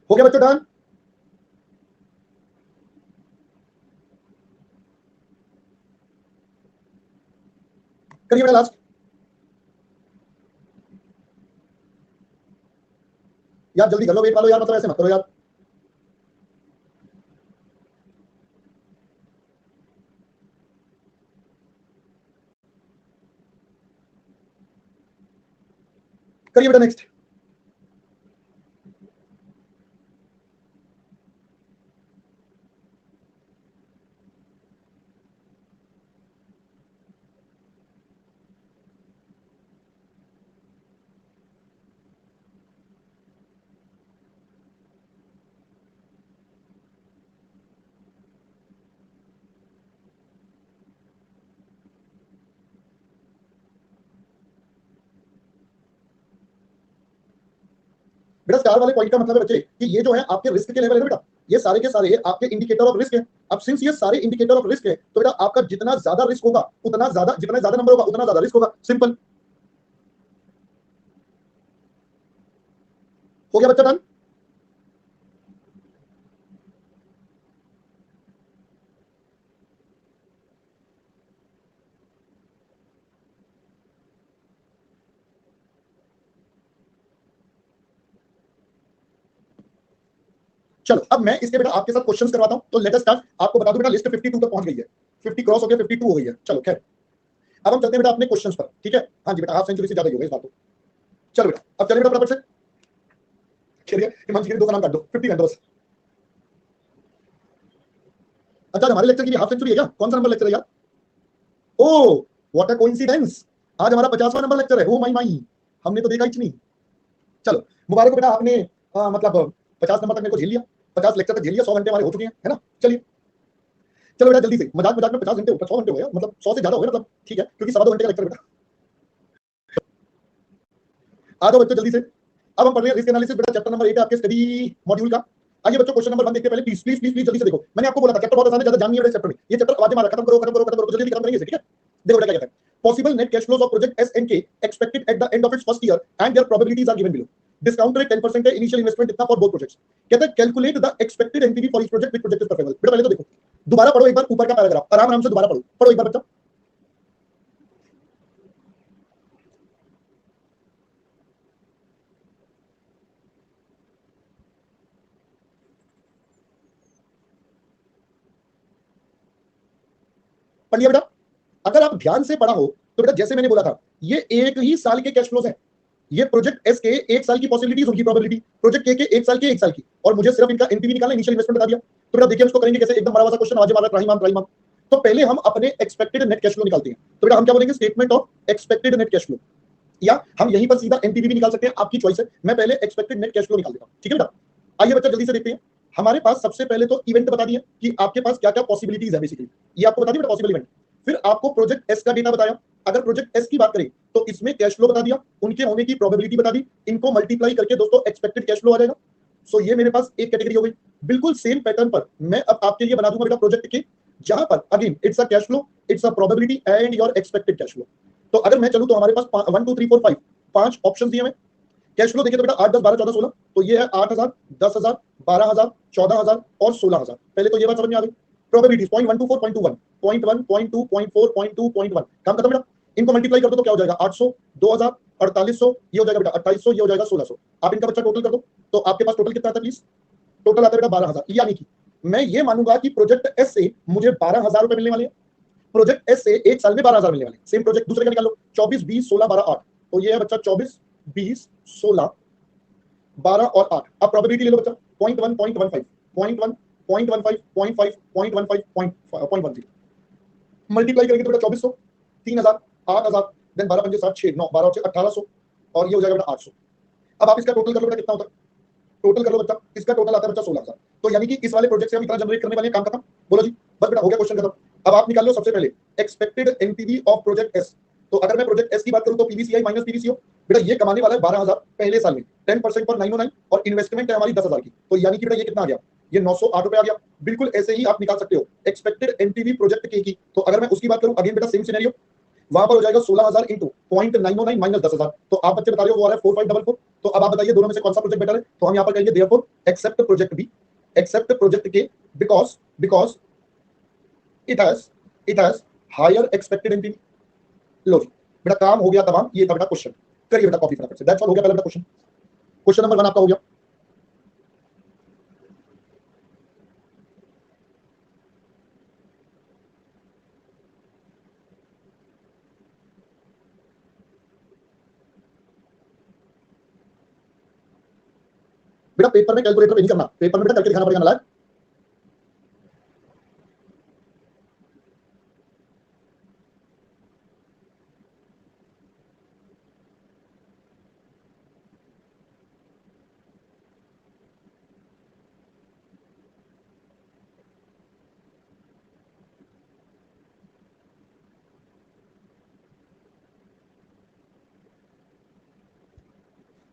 हो गया बच्चों डन? करिए बेटा लास्ट। यार जल्दी कर लो, वेट वालो यार, मतलब ऐसे मत करो यार। करिए बेटा नेक्स्ट। बेटा स्टार वाले पॉइंट का मतलब है बच्चे कि ये जो है आपके रिस्क के लेवल है बेटा, ये सारे के सारे आपके इंडिकेटर ऑफ रिस्क है। अब सिंस ये सारे इंडिकेटर ऑफ रिस्क है तो बेटा आपका जितना ज्यादा रिस्क होगा उतना ज्यादा, जितना ज्यादा नंबर होगा उतना ज्यादा रिस्क होगा, सिंपल। हो गया बच्चा डन? चलो अब मैं इसके बेटा आपके साथ क्वेश्चंस करवाता हूं, तो लेट अस स्टार्ट। आपको बता दूं बेटा लिस्ट 52 तक पहुंच गई है, 50 क्रॉस हो गया, 52 हो गई है। चलो खैर अब हम चलते हैं बेटा अपने क्वेश्चंस पर, ठीक है? हाँ जी बेटा हाफ सेंचुरी से ज्यादा ही हो गई इस बात तो। चलो बेटा अब चलिए बेटा फटाफट से। चलिए हिमांशु गिरी दो का नाम काट दो, 50 घंटे बस। अच्छा हमारे लेक्चर की हाफ सेंचुरी है क्या? कौन सा नंबर लेक्चर है यार? ओ व्हाट अ कोइंसिडेंस, आज हमारा 50वां नंबर लेक्चर है। ओ माई माई, हमने तो देखा ही नहीं। चलो मुबारक हो बेटा, आपने मतलब 50 नंबर तक मेरे को झेल लिया, 50 लेक्चर तक झेल लिया, 100 घंटे हमारे हो चुके हैं, है ना? चलिए चलो बेटा जल्दी से, मजाक मजाक में 50 घंटे, 100 घंटे हो गया, मतलब 100 से ज्यादा हो गया, मतलब ठीक है क्योंकि 2.25 घंटे का लेक्चर बेटा। आ जाओ बच्चों जल्दी से। अब हम पढ़ रहे हैं रिस्क एनालिसिस बेटा, चैप्टर नंबर 8 है आपके स्टडी मॉड्यूल का। आइए बच्चों क्वेश्चन नंबर 1 देखते हैं पहले, प्लीज प्लीज प्लीज प्लीज जल्दी से देखो। मैंने आपको बोला था चैप्टर बहुत आसान है, ज्यादा जान नहीं है चैप्टर में, ये चैप्टर आवाजें मारा, खत्म करो खत्म करो खत्म करो, जल्दी खत्म करेंगे, ठीक है? देखो बेटा क्या कहता है, possible net cash flows of project S and K expected at the end of its first year and their probabilities are given below. Discount rate 10% है, इनिशियल इन्वेस्टमेंट इतना फॉर बोथ प्रोजेक्ट्स। कहता है calculate the expected NPV for each project which project is preferable. बेटा पहले तो देखो, दोबारा पढ़ो एक बार ऊपर का पैराग्राफ, आराम आराम से दोबारा पढ़ो, पढ़ो एक बार बच्चा। पढ़ लिया बेटा? अगर आप ध्यान से पढ़ा हो तो बेटा जैसे मैंने बोला था, ये एक ही साल के कैश फ्लोज हैं। ये प्रोजेक्ट एस के 1 साल की पॉसिबिलिटीज, उनकी प्रोबेबिलिटी, प्रोजेक्ट के 1 साल की, और मुझे सिर्फ इनका एनपीवी निकालना, इनिशियल इन्वेस्टमेंट बता दिया। तो बेटा देखिए उसको करेंगे कैसे, एकदम बड़ा सा क्वेश्चन, आज हमारा ट्राई माम। तो पहले हम अपने एक्सपेक्टेड नेट कैश फ्लो निकालते हैं। तो बेटा हम क्या बोलेंगे, statement of expected net cash flow, या हम यहीं पर सीधा एनपीवी भी निकाल सकते हैं, आपकी चॉइस है। मैं पहले एक्सपेक्टेड नेट कैश फ्लो निकाल देता हूं, ठीक है बेटा। आइए बच्चा जल्दी से देखते हैं। हमारे पास सबसे पहले तो इवेंट बता दिए कि आपके पास क्या क्या पॉसिबिलिटीज है, बेसिकली ये आपको बता दिया बेटा पॉसिबल इवेंट। फिर आपको प्रोजेक्ट एस का डेटा बताया। अगर प्रोजेक्ट एस की बात करें तो इसमें कैश फ्लो बता दिया, उनके होने की प्रोबेबिलिटी बता दी, इनको मल्टीप्लाई करके दोस्तों एक्सपेक्टेड कैश फ्लो आ जाएगा। सो ये मेरे पास एक कैटेगरी हो गई। बिल्कुल सेम पैटर्न पर मैं अब आपके लिए बना दूंगा बेटा प्रोजेक्ट के, जहां पर again it's a cash flow, it's a probability and your expected cash flow. तो अगर मैं चलूं तो हमारे पास 1 2 3 4 5 5 ऑप्शन दिए हमें कैश फ्लो। देखिए तो बेटा 8 10 12 14 16, तो ये है 8000, 10000, 12000, 14000 और 16000। पहले तो ये बात समझ में आ गई। प्रोबेबिलिटीज 0.124, 0.21, 0.1, 0.2, 0.4, 0.2, 0.1, काम खत्म बेटा। इनको मल्टीप्लाई कर दो तो क्या हो जाएगा, 800, 2000, 4800, ये हो जाएगा बेटा 2800, ये हो जाएगा 1600। आप इनका बच्चा टोटल कर दो, तो आपके पास टोटल कितना आता है प्लीज, टोटल आता है बेटा 12000। यानी कि मैं ये मानूंगा कि प्रोजेक्ट एस से मुझे 12000 रुपए मिलने वाले हैं, प्रोजेक्ट एस से एक साल में 12000 मिलने वाले। सेम प्रोजेक्ट दूसरे का निकाल लो, 24 20 16 12 8, तो ये है बच्चा 24 20 16 12 और 8। अब प्रोबेबिलिटी ले लो बच्चा 0.1 0.15 0.1 0.15 0.5 0.15 0.10, मल्टीप्लाई करेंगे तो बेटा 2400 3000 8000, देन 12 5 7 6 9 12 6 1800, और ये हो जाएगा बेटा 800। अब आप इसका टोटल कर लो बेटा कितना होता है, टोटल कर लो बच्चा, इसका टोटल आता है बच्चा 16000। तो यानी कि इस वाले प्रोजेक्ट से हम इतना जनरेट करने वाले हैं, काम खत्म। बोलो जी, बस बेटा हो गया क्वेश्चन खत्म। अब आप निकाल लो सबसे पहले expected NPV of project S. तो अगर मैं प्रोजेक्ट एस की बात करूं तो पीवीसीआई माइनस पीवीसीओ, बेटा ये कमाने वाला है 12000 पहले साल में, 10% पर 909, और इन्वेस्टमेंट है हमारी 10000 की। तो यानी कि बेटा ये कितना आ गया, ये 908 रुपए आ गया। बिल्कुल ऐसे ही आप निकाल सकते हो एक्सपेक्टेड एनपीवी प्रोजेक्ट के की। तो अगर मैं उसकी बात करूं अगेन बेटा सेम सिनेरियो, वहां पर हो जाएगा 16000 इंटू 0.909 माइनस 10000। तो आप बच्चे बता रहे हो वो आ रहा है 4544। तो अब आप बताइए दोनों में से कौन सा प्रोजेक्ट बेटर है। तो हम यहाँ पर कहेंगे therefore accept project B, accept project K, because it has higher expected NPV. लो जी बेटा काम हो गया तमाम। ये था बेटा क्वेश्चन, करिए बेटा कॉपी फटाफट से। दैट्स ऑल, हो गया पहला बेटा क्वेश्चन। क्वेश्चन नंबर 1 आपका हो गया। बेटा पेपर में कैलकुलेटर पे नहीं करना, पेपर में बेटा करके दिखाना पड़ेगा ना।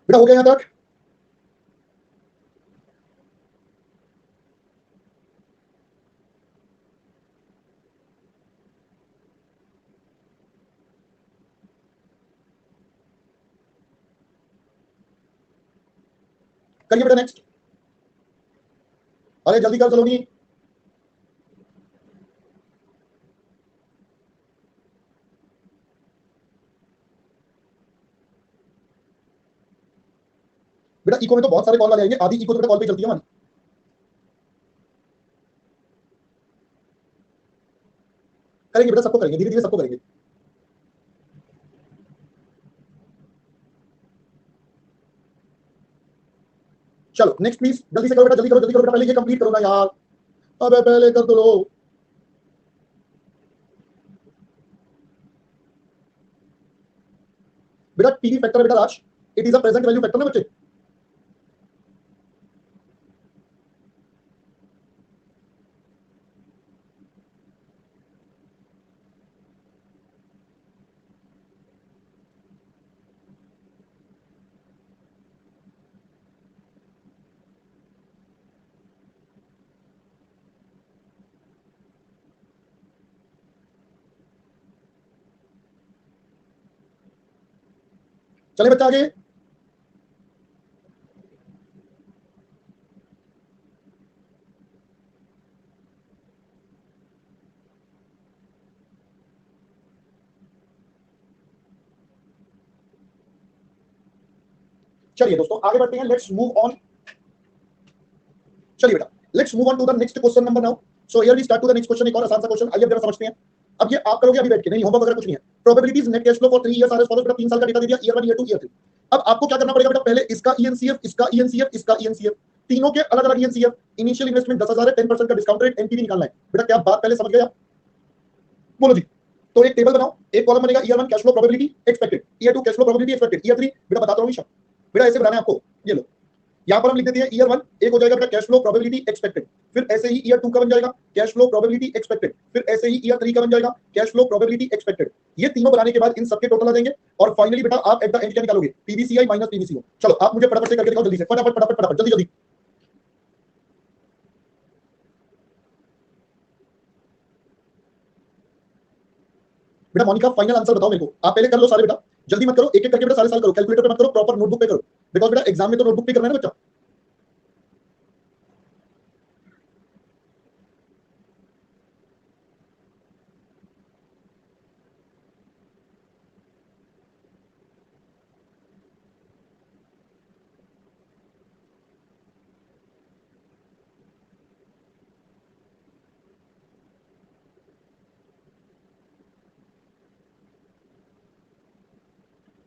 बेटा हो गया यहां तक। करिए बेटा नेक्स्ट। अरे जल्दी कर चलो नहीं। बेटा इको में तो बहुत सारे कॉल वाले आएंगे, आधी इको तो बेटा कॉल पे चलती है हमारी। करेंगे बेटा, सबको करेंगे, धीरे धीरे सबको करेंगे। चलो नेक्स्ट प्लीज, जल्दी से करो बेटा, जल्दी करो जल्दी करो बेटा, पहले ये कंप्लीट करो ना यार। अबे पहले कर दो लो। बेटा पीवी फैक्टर बेटा Raj, it is a present value factor ना बच्चे। चले बच्चा आगे। चलिए दोस्तों आगे बढ़ते हैं, लेट्स मूव ऑन। चलिए बेटा let's move on to the next question number now. So here we start to the next question. एक और आसान सा क्वेश्चन, आइए जरा समझते हैं। अब ये आप करोगे अभी बैठ के, नहीं होमवर्क वगैरह कुछ नहीं है। Probabilities net cash flow for 3 years are as follows. बेटा 3 साल का डेटा दे दिया, ईयर 1 ईयर 2 ईयर 3। अब आपको क्या करना पड़ेगा बेटा, पहले इसका ईएनसीएफ, इसका ईएनसीएफ, इसका ईएनसीएफ, तीनों के अलग अलग ईएनसीएफ। इनिशियल इन्वेस्टमेंट 10000 है, 10% का डिस्काउंट रेट, एनपीवी निकालना है। बेटा क्या बात पहले समझ गए आप? बोलो जी। तो एक टेबल बनाओ, एक कॉलम बनेगा year 1 cash flow probability expected, year 2 cash flow probability expected, year 3 बेटा बताता हूं हमेशा, बेटा ऐसे बनाना है आपको। ये लो, यहां पर हम लिख देते हैं ईयर 1 एक हो जाएगा बेटा कैश फ्लो प्रोबेबिलिटी एक्सपेक्टेड, फिर ऐसे ही ईयर 2 का बन जाएगा कैश फ्लो प्रोबेबिलिटी एक्सपेक्टेड, फिर ऐसे ही ईयर 3 का बन जाएगा कैश फ्लो प्रोबेबिलिटी एक्सपेक्टेड। ये तीनों बनाने के बाद इन सबके टोटल आ जाएंगे और फाइनली बेटा आप एट द एंड क्या निकालोगे, पीवीसीआई माइनस पीवीसीओ। चलो आप मुझे फटाफट से करके दिखाओ, जल्दी से, फटाफट फटाफट फटाफट, जल्दी जल्दी। बेटा मोनिका फाइनल आंसर बताओ मेरे को, आप पहले कर लो सारे बेटा, जल्दी मत करो, एक एक करके बेटा सारे साल करो, कैलकुलेटर पे मत करो, प्रॉपर नोटबुक पे करो, बिकॉज बेटा एग्जाम में तो नोटबुक पे करना है ना बच्चा।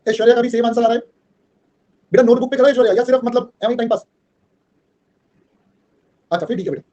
ऐश्वर्या का भी सेम आंसर आ रहा है बेटा, नोटबुक पे कर रहा है ऐश्वर्या या सिर्फ मतलब एवं टाइम पास? अच्छा फिर ठीक है बेटा।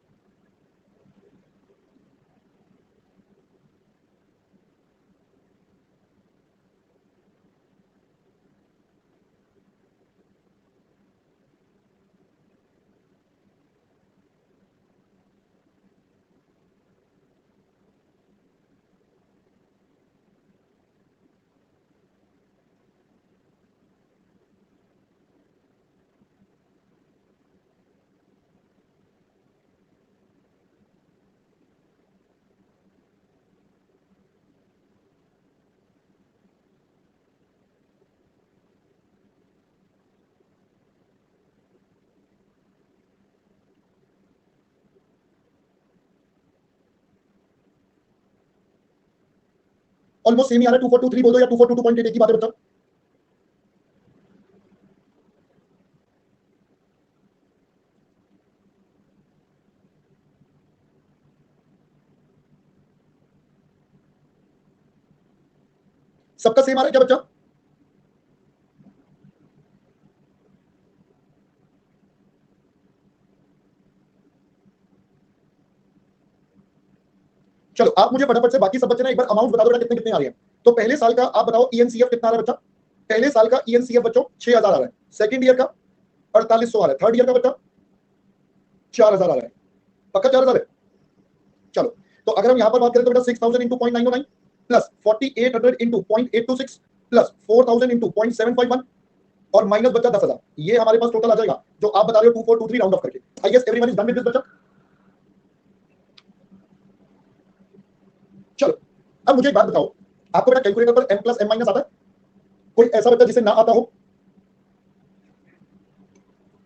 ऑलमोस्ट सेम ही आ रहा है, 2423 बोल दो या 2422.8, एक ही बात है बच्चा। सबका सेम आ रहा है क्या बच्चा? चलो आप मुझे फटाफट से बाकी सब बच्चे ना एक बार अमाउंट बता दो बेटा, कितने कितने आ रहे हैं। तो पहले साल का आप बताओ ईएनसीएफ कितना आ रहा है बच्चा? पहले साल का ईएनसीएफ बच्चों 6000 आ रहा है, सेकंड ईयर का 4800 आ रहा है, थर्ड ईयर का बच्चा 4000 आ रहा है, पक्का 4000 है। चलो तो अगर हम यहां पर बात करें तो बेटा 6000 into 0.909 plus 4800 into 0.826 plus 4000 into 0.751 और माइनस बच्चा 10,000, ये हमारे पास टोटल आ जाएगा जो आप बता रहे हो 2423 राउंड ऑफ करके। I guess everyone is done with this बच्चा। चलो अब मुझे एक बात बताओ, आपको बेटा कैलकुलेटर पर m प्लस m माइनस आता है? कोई ऐसा बच्चा जिसे ना आता हो?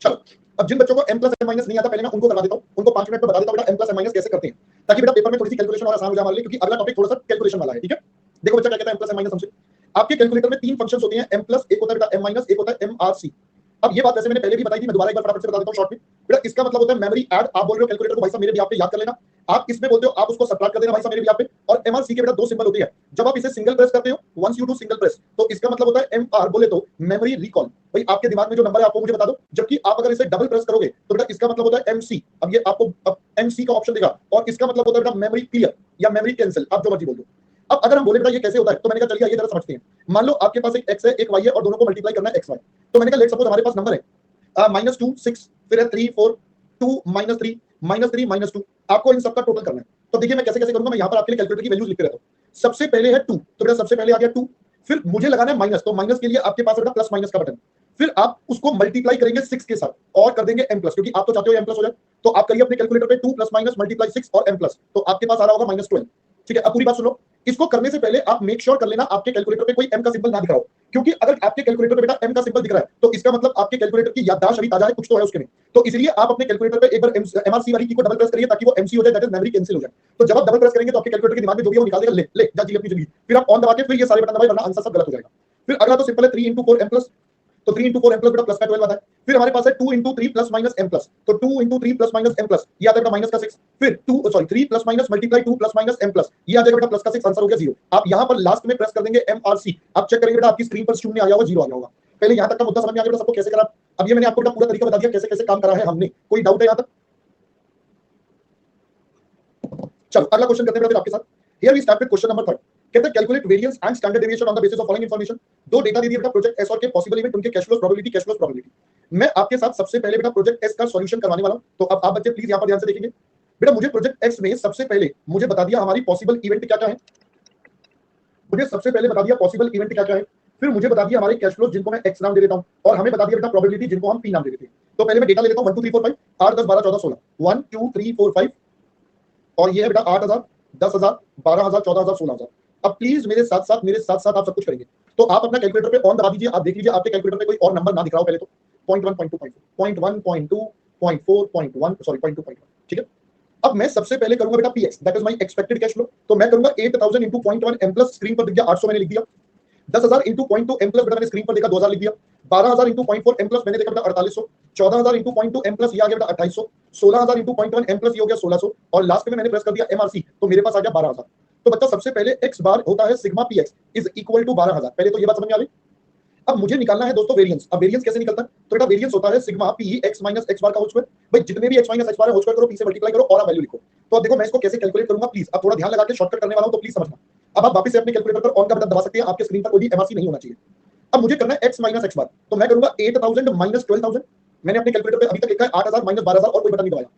चलो अब जिन बच्चों को m प्लस m माइनस नहीं आता, पहले मैं उनको करवा देता हूं, उनको 5 मिनट में बता देता हूं बेटा m प्लस m माइनस कैसे करते हैं, ताकि बेटा पेपर में थोड़ी सी कैलकुलेशन और आसान हो जाए हमारे लिए, क्योंकि अगला टॉपिक थोड़ा सा कैलकुलेशन वाला है। ठीक है, देखो बच्चा क्या कहता है m प्लस m माइनस हमसे। आपके कैलकुलेटर में तीन फंक्शंस होते हैं, m प्लस, एक होता है बेटा m माइनस, एक होता है mrc। अब ये बात वैसे मैंने पहले भी बताई थी, मैं दोबारा एक बार फटाफट से बता देता हूं शॉर्ट में। बेटा इसका मतलब होता है मेमोरी ऐड, आप बोल रहे हो कैलकुलेटर को भाई साहब मेरे भी आप पे याद कर लेना, आप इसमें बोलते हो आप उसको सबट्रैक्ट कर देना भाई साहब मेरे भी आप पे। और एमआरसी के बेटा दो सिंबल होते हैं, जब आप इसे सिंगल प्रेस करते हो, once you do single press, तो इसका मतलब होता है एमआर बोले तो मेमोरी रिकॉल, भाई आपके दिमाग में जो नंबर है आपको मुझे बता दो। जबकि आप अगर इसे डबल प्रेस करोगे तो बेटा इसका मतलब होता है एमसी। अब ये आपको अब एमसी का ऑप्शन देगा और इसका मतलब होता है बेटा मेमोरी क्लियर या मेमोरी कैंसिल, आप जो मर्जी बोल दो। अब अगर हम बोले बेटा ये कैसे होता है, तो मैंने कहा चलिए ये जरा समझते हैं। मान लो आपके पास एक एक्स है एक वाई है और दोनों को मल्टीप्लाई करना है एक्स वाई। तो मैंने कहा लेट सपोज हमारे पास नंबर है -2 6, फिर है 3 4 2 -3 -3 -2, आपको इन सबका टोटल करना है। तो देखिए मैं कैसे कैसे करूंगा, मैं यहाँ पर आपके लिए कैलकुलेटर की वैल्यूज लिखते रहता हूँ। सबसे पहले है 2, तो बेटा सबसे पहले आ गया 2, फिर मुझे लगाना है माइनस, तो माइनस के लिए आपके पास बेटा प्लस माइनस का बटन, फिर आप उसको मल्टीप्लाई करेंगे 6 के साथ और कर देंगे m प्लस, क्योंकि आप तो चाहते हो m प्लस हो जाए। तो आप करिए अपने कैलकुलेटर पे 2 प्लस माइनस मल्टीप्लाई 6 और m प्लस, तो आपके पास आ रहा होगा -12। ठीक है, अब पूरी बात सुनो। इसको करने से पहले आप मेक श्योर कर लेना आपके कैलकुलेटर पे कोई m का सिंबल ना दिख रहा हो, क्योंकि अगर आपके कैलकुलेटर पे बेटा m का सिंबल दिख रहा है तो इसका मतलब आपके कैलकुलेटर की याददाश्त अभी ताजा है, कुछ तो है उसके में। तो इसलिए आप अपने कैलकुलेटर पे एक बार एमआरसी वाली की को डबल प्रेस करिए ताकि वो एमसी हो जाए, दैट इज मेमोरी कैंसिल हो जाए। तो जब आप डबल प्रेस करेंगे तो आपके कैलकुलेटर के दिमाग में जो भी है वो निकाल देगा, ले ले जा जी अपनी जिंदगी। फिर आप ऑन दबा के फिर ये सारे बटन दबाए, वरना आंसर सब गलत हो जाएगा। फिर अगला तो सिंपल है 3 into 4 m प्लस, तो 3 into 4 m प्लस बेटा प्लस का 12 आता है। फिर हमारे पास है 2 into 3 plus minus m plus, तो 2 into 3 plus minus m plus, ये आता है बेटा माइनस का 6। फिर 3 plus minus multiply 2 plus minus m plus, ये आ जाएगा बेटा प्लस का 6, आंसर हो गया 0। आप यहां पर लास्ट में प्रेस कर देंगे mrc, आप चेक करेंगे बेटा आपकी स्क्रीन पर शून्य आ गया होगा, 0 आ गया होगा। पहले यहां तक का मुद्दा समझ में आ गया बेटा सबको कैसे करा? अब ये मैंने आपको बेटा पूरा तरीका बता दिया कैसे कैसे काम करा है हमने, कोई डाउट है यहां तक? चलो अगला क्वेश्चन करते हैं बेटा फिर आपके साथ। Here we start with question number 3। कहते हैं calculate variance and standard deviation on the basis of following information. दो डेटा दे दिए बेटा प्रोजेक्ट एस और के पॉसिबल इवेंट, उनके कैश फ्लोस प्रोबेबिलिटी। मैं आपके साथ सबसे पहले बेटा प्रोजेक्ट एस का सॉल्यूशन करवाने वाला हूं, तो अब आप बच्चे प्लीज यहां पर ध्यान से देखेंगे। बेटा मुझे प्रोजेक्ट एक्स में सबसे पहले मुझे बता दिया हमारी पॉसिबल इवेंट क्या क्या है, मुझे सबसे पहले बता दिया पॉसिबल इवेंट क्या क्या है, फिर मुझे बता दिया हमारे कैश फ्लो जिनको मैं एक्स नाम दे देता हूं, और हमें बता दिया बेटा प्रोबेबिलिटी जिनको हम पी नाम दे देते हैं। तो पहले मैं डेटा ले लेता हूं 1 2 3 4 5 8 10 12 14 16 1 2 3 4 5, और ये है बेटा 8000 10000 12000 14000 16000। अब प्लीज मेरे साथ साथ आप सब कुछ करेंगे। तो आप अपना कैलकुलेटर पे ऑन दबा दीजिए, आप देख लीजिए आपके कैलकुलेटर पे कोई और नंबर ना दिख रहा हो पहले तो। 0.1 0.2 0.1 0.2 0.4 0.1 सॉरी 0.2 0.1, ठीक है। अब मैं सबसे पहले करूंगा बेटा px, that is my expected cash flow. तो मैं करूंगा 8000 into 0.1 m प्लस स्क्रीन पर दिख गया 800 मैंने लिख दिया। 10000 into 0.2 m प्लस बेटा मैंने स्क्रीन पर देखा 2000 लिख दिया। 12000 into 0.4 m प्लस मैंने देखा बेटा 4800। 14000 into 0.2 m प्लस ये आ गया बेटा 2800। 16000 into 0.1 m प्लस ये हो गया 1600, और लास्ट में मैंने प्रेस कर दिया एमआरसी, तो मेरे पास आ गया 12000। तो बच्चा सबसे पहले x बार होता है sigma px is equal to 12000। पहले तो ये बात समझ में आ गई। अब मुझे निकालना है दोस्तों वेरिएंस। अब वेरिएंस कैसे निकलता है, तो बेटा वेरिएंस होता है sigma p x minus x bar का होल स्क्वायर। भाई जितने भी एक्स माइनस एक्स बार है होल स्क्वायर करो, पी से मल्टीप्लाई करो और आप वैल्यू लिखो। तो अब देखो मैं इसको कैसे कैलकुलेट करूंगा, प्लीज अब थोड़ा ध्यान लगा के शॉर्टकट करने वाला हूं, तो प्लीज समझना। अब आप वापस से अपने कैलकुलेटर पर ऑन का बटन दबा सकते हैं, आपके स्क्रीन पर कोई भी एमआरसी नहीं होना चाहिए। अब मुझे करना है x माइनस एक्स बार, तो मैं करूंगा 8000 माइनस 12000। मैंने अपने कैलकुलेटर पे अभी तक लिखा है 8000 माइनस 12000 और कोई बटन नहीं दबाया।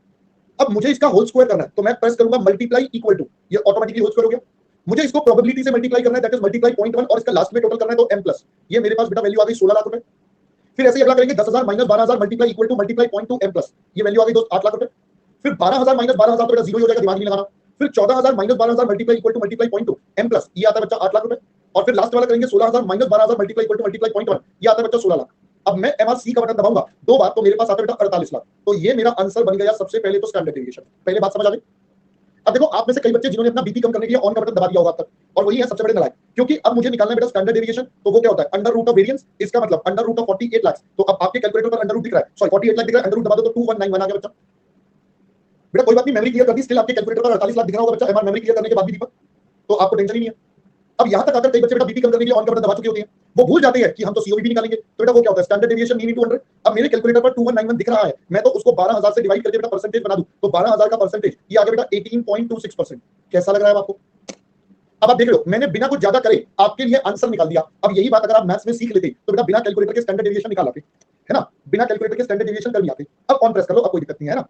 अब मुझे इसका होल स्क्वायर करना है, तो मैं प्रेस करूंगा मल्टीप्लाई इक्वल टू, ये ऑटोमेटिकली होल स्क्वायर हो गया। मुझे इसको प्रोबेबिलिटी से मल्टीप्लाई करना है, दैट इज मल्टीप्लाई 0.1, और इसका लास्ट में टोटल करना है, तो m प्लस ये मेरे पास बेटा वैल्यू आ गई 16 लाख रुपए। फिर ऐसे ही अगला करेंगे 10000 minus 12000 multiply equal to multiply 0.2 m plus, ये वैल्यू आ गई दोस्त 8 लाख रुपए। फिर 12000 माइनस 12000 तो बेटा जीरो हो जाएगा, दिमाग नहीं लगाना। फिर 14000 minus 12000 multiply equal to multiply 0.2 m plus, ये आता है बच्चा 8 लाख रुपए। और फिर लास्ट वाला करेंगे 16000 minus 12000 multiply equal to multiply 0.1, ये आता है बच्चा 16 लाख। अब मैं एमआरसी का बटन दबाऊंगा दो बार, तो मेरे पास आता है बेटा 48 लाख। तो ये मेरा आंसर बन गया सबसे पहले तो स्टैंडर्ड डेविएशन। पहले बात समझ आ गई। अब देखो आप में से कई बच्चे जिन्होंने अपना बीपी कम करने के लिए ऑन का बटन दबा दिया होगा अब तक, और वही है सबसे बड़े नालायक, क्योंकि अब मुझे निकालना है बेटा स्टैंडर्ड डेविएशन। तो वो क्या होता है, अंडर रूट ऑफ वेरिएंस, इसका मतलब अंडर रूट ऑफ 48 लाख। तो अब आपके कैलकुलेटर पर अंडर रूट दिख रहा है, सॉरी 48 लाख दिख रहा है, अंडर रूट दबा दो तो 2191 आ गया बच्चा। बेटा कोई बात नहीं, मेमोरी क्लियर कर दी, स्टिल आपके कैलकुलेटर पर 48 लाख दिख रहा होगा बच्चा, एमआर मेमोरी क्लियर करने के बाद भी दीपक, तो आपको टेंशन ही नहीं है। अब यहां तक आकर कई बच्चे बेटा बीपी कम करने के लिए ऑन का बटन दबा चुके होते हैं, वो भूल जाते हैं कि हम तो सीओवी भी निकालेंगे। तो बेटा वो क्या होता है, स्टैंडर्ड डेविएशन मीन इनटू 100। अब मेरे कैलकुलेटर पर 2191 दिख रहा है, मैं तो उसको 12000 से डिवाइड करके बेटा परसेंटेज बना दूं, तो 12000 का परसेंटेज ये आ गया बेटा 18.26%। कैसा लग रहा है आपको। अब आप देख लो मैंने बिना कुछ ज्यादा करे आपके लिए आंसर निकाल दिया। अब यही बात अगर आप मैथ्स में सीख लेते तो बेटा बिना कैलकुलेटर के स्टैंडर्ड डेविएशन निकाल आते, है ना, बिना कैलकुलेटर के स्टैंडर्ड डेविएशन कर भी आते। अब ऑन प्रेस कर लो, अब कोई दिक्कत नहीं है ना।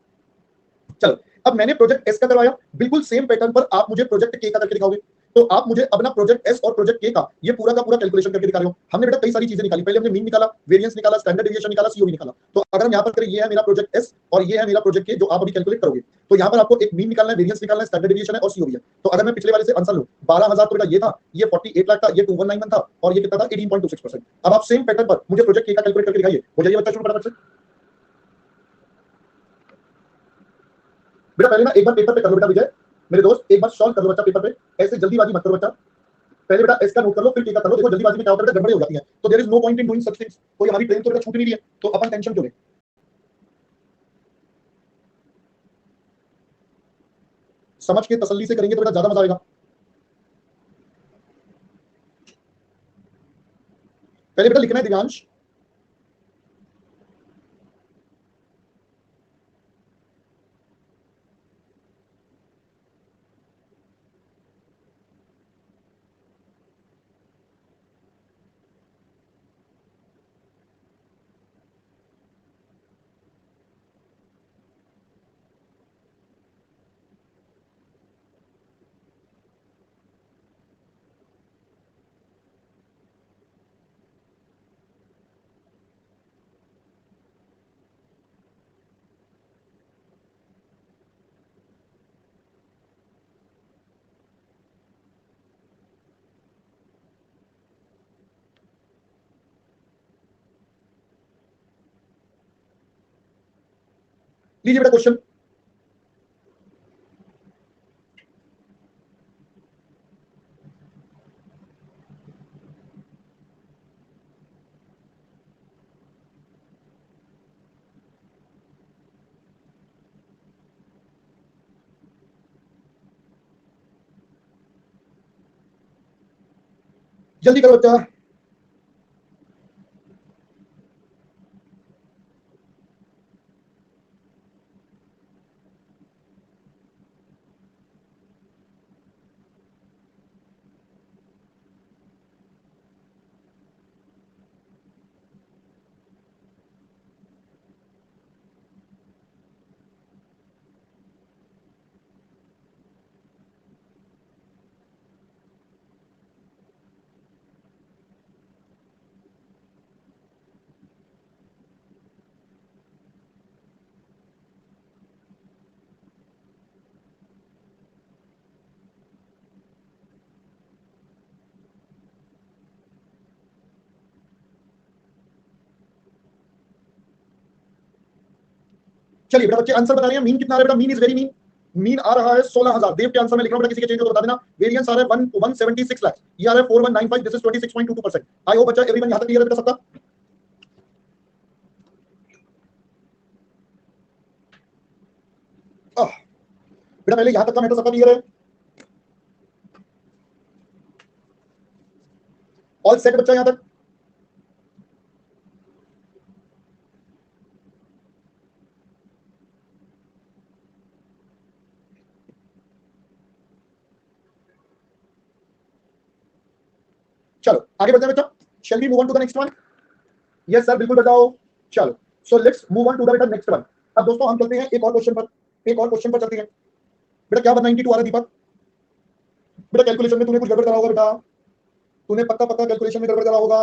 चलो अब मैंने प्रोजेक्ट एस का करवाया, बिल्कुल सेम पैटर्न पर आप मुझे प्रोजेक्ट के का करके दिखाओगे। तो आप मुझे अपना प्रोजेक्ट एस और प्रोजेक्ट के का ये पूरा का पूरा कैलकुलेशन करके दिखा रहे हो। हमने बेटा कई सारी चीजें निकाली, पहले हमने मीन निकाला, वेरिएंस निकाला, स्टैंडर्ड डेविएशन निकाला, सीओवी निकाला। तो अगर हम यहां पर करें, ये है मेरा प्रोजेक्ट एस और ये है मेरा प्रोजेक्ट के, जो आप अभी कैलकुलेट करोगे। तो यहां पर आपको एक मीन निकालना है, वेरिएंस निकालना है, स्टैंडर्ड डेविएशन है और सीओवी है। तो अगर मैं पिछले वाले से आंसर लूं 12000, तो बेटा ये था, ये 48 लाख था, ये 2191 था, और ये कितना था 18.26%। अब आप सेम पैटर्न पर मुझे प्रोजेक्ट के का कैलकुलेट करके दिखाइए। हो जाइए बच्चा शुरू फटाफट से। बेटा पहले ना एक बार पेपर पे कर लो बेटा विजय, मेरे दोस्त एक बार सॉल्व कर लो बच्चा पेपर पे, ऐसे जल्दीबाजी मत करो बच्चा। पहले बेटा एस का नोट कर लो, फिर के का कर लो। देखो जल्दीबाजी में क्या होता है, गड़बड़ी हो जाती है, तो there is no point in doing such things. कोई हमारी ट्रेन तो बेटा छूट नहीं रही है, तो अपन टेंशन क्यों ले। समझ के तसल्ली से करेंगे तो बेटा ज्यादा मजा आएगा। पहले बेटा लिखना है दिव्यांश, लीजिए बेटा क्वेश्चन। जल्दी करो बच्चा। चलिए बेटा बच्चे आंसर बता रहे हैं, मीन कितना आ रहा है बेटा? Mean is very mean, mean आ रहा है 16,000। देव के आंसर में लिख रहा हूं बेटा, किसी के चेंज हो तो बता देना। वेरिएंस आ रहा है 176 लाख, ये आ रहा है 4195, दिस इज 26.22%। आई होप बच्चा एवरीवन यहां तक क्लियर है बेटा सबका? बेटा पहले यहां तक का मैटर सबका क्लियर है? ऑल सेट बच्चा यहां तक? चलो आगे बढ़ते हैं बेटा, shall we move on to the next one? Yes sir बिल्कुल बताओ। चलो so let's move on to the बेटा नेक्स्ट वन। अब दोस्तों हम चलते हैं एक और क्वेश्चन पर, एक और क्वेश्चन पर चलते हैं। बेटा क्या 192 आ रहा है दीपक? बेटा कैलकुलेशन में तूने कुछ गड़बड़ करा होगा बेटा, तूने पक्का पक्का कैलकुलेशन में गड़बड़ करा होगा।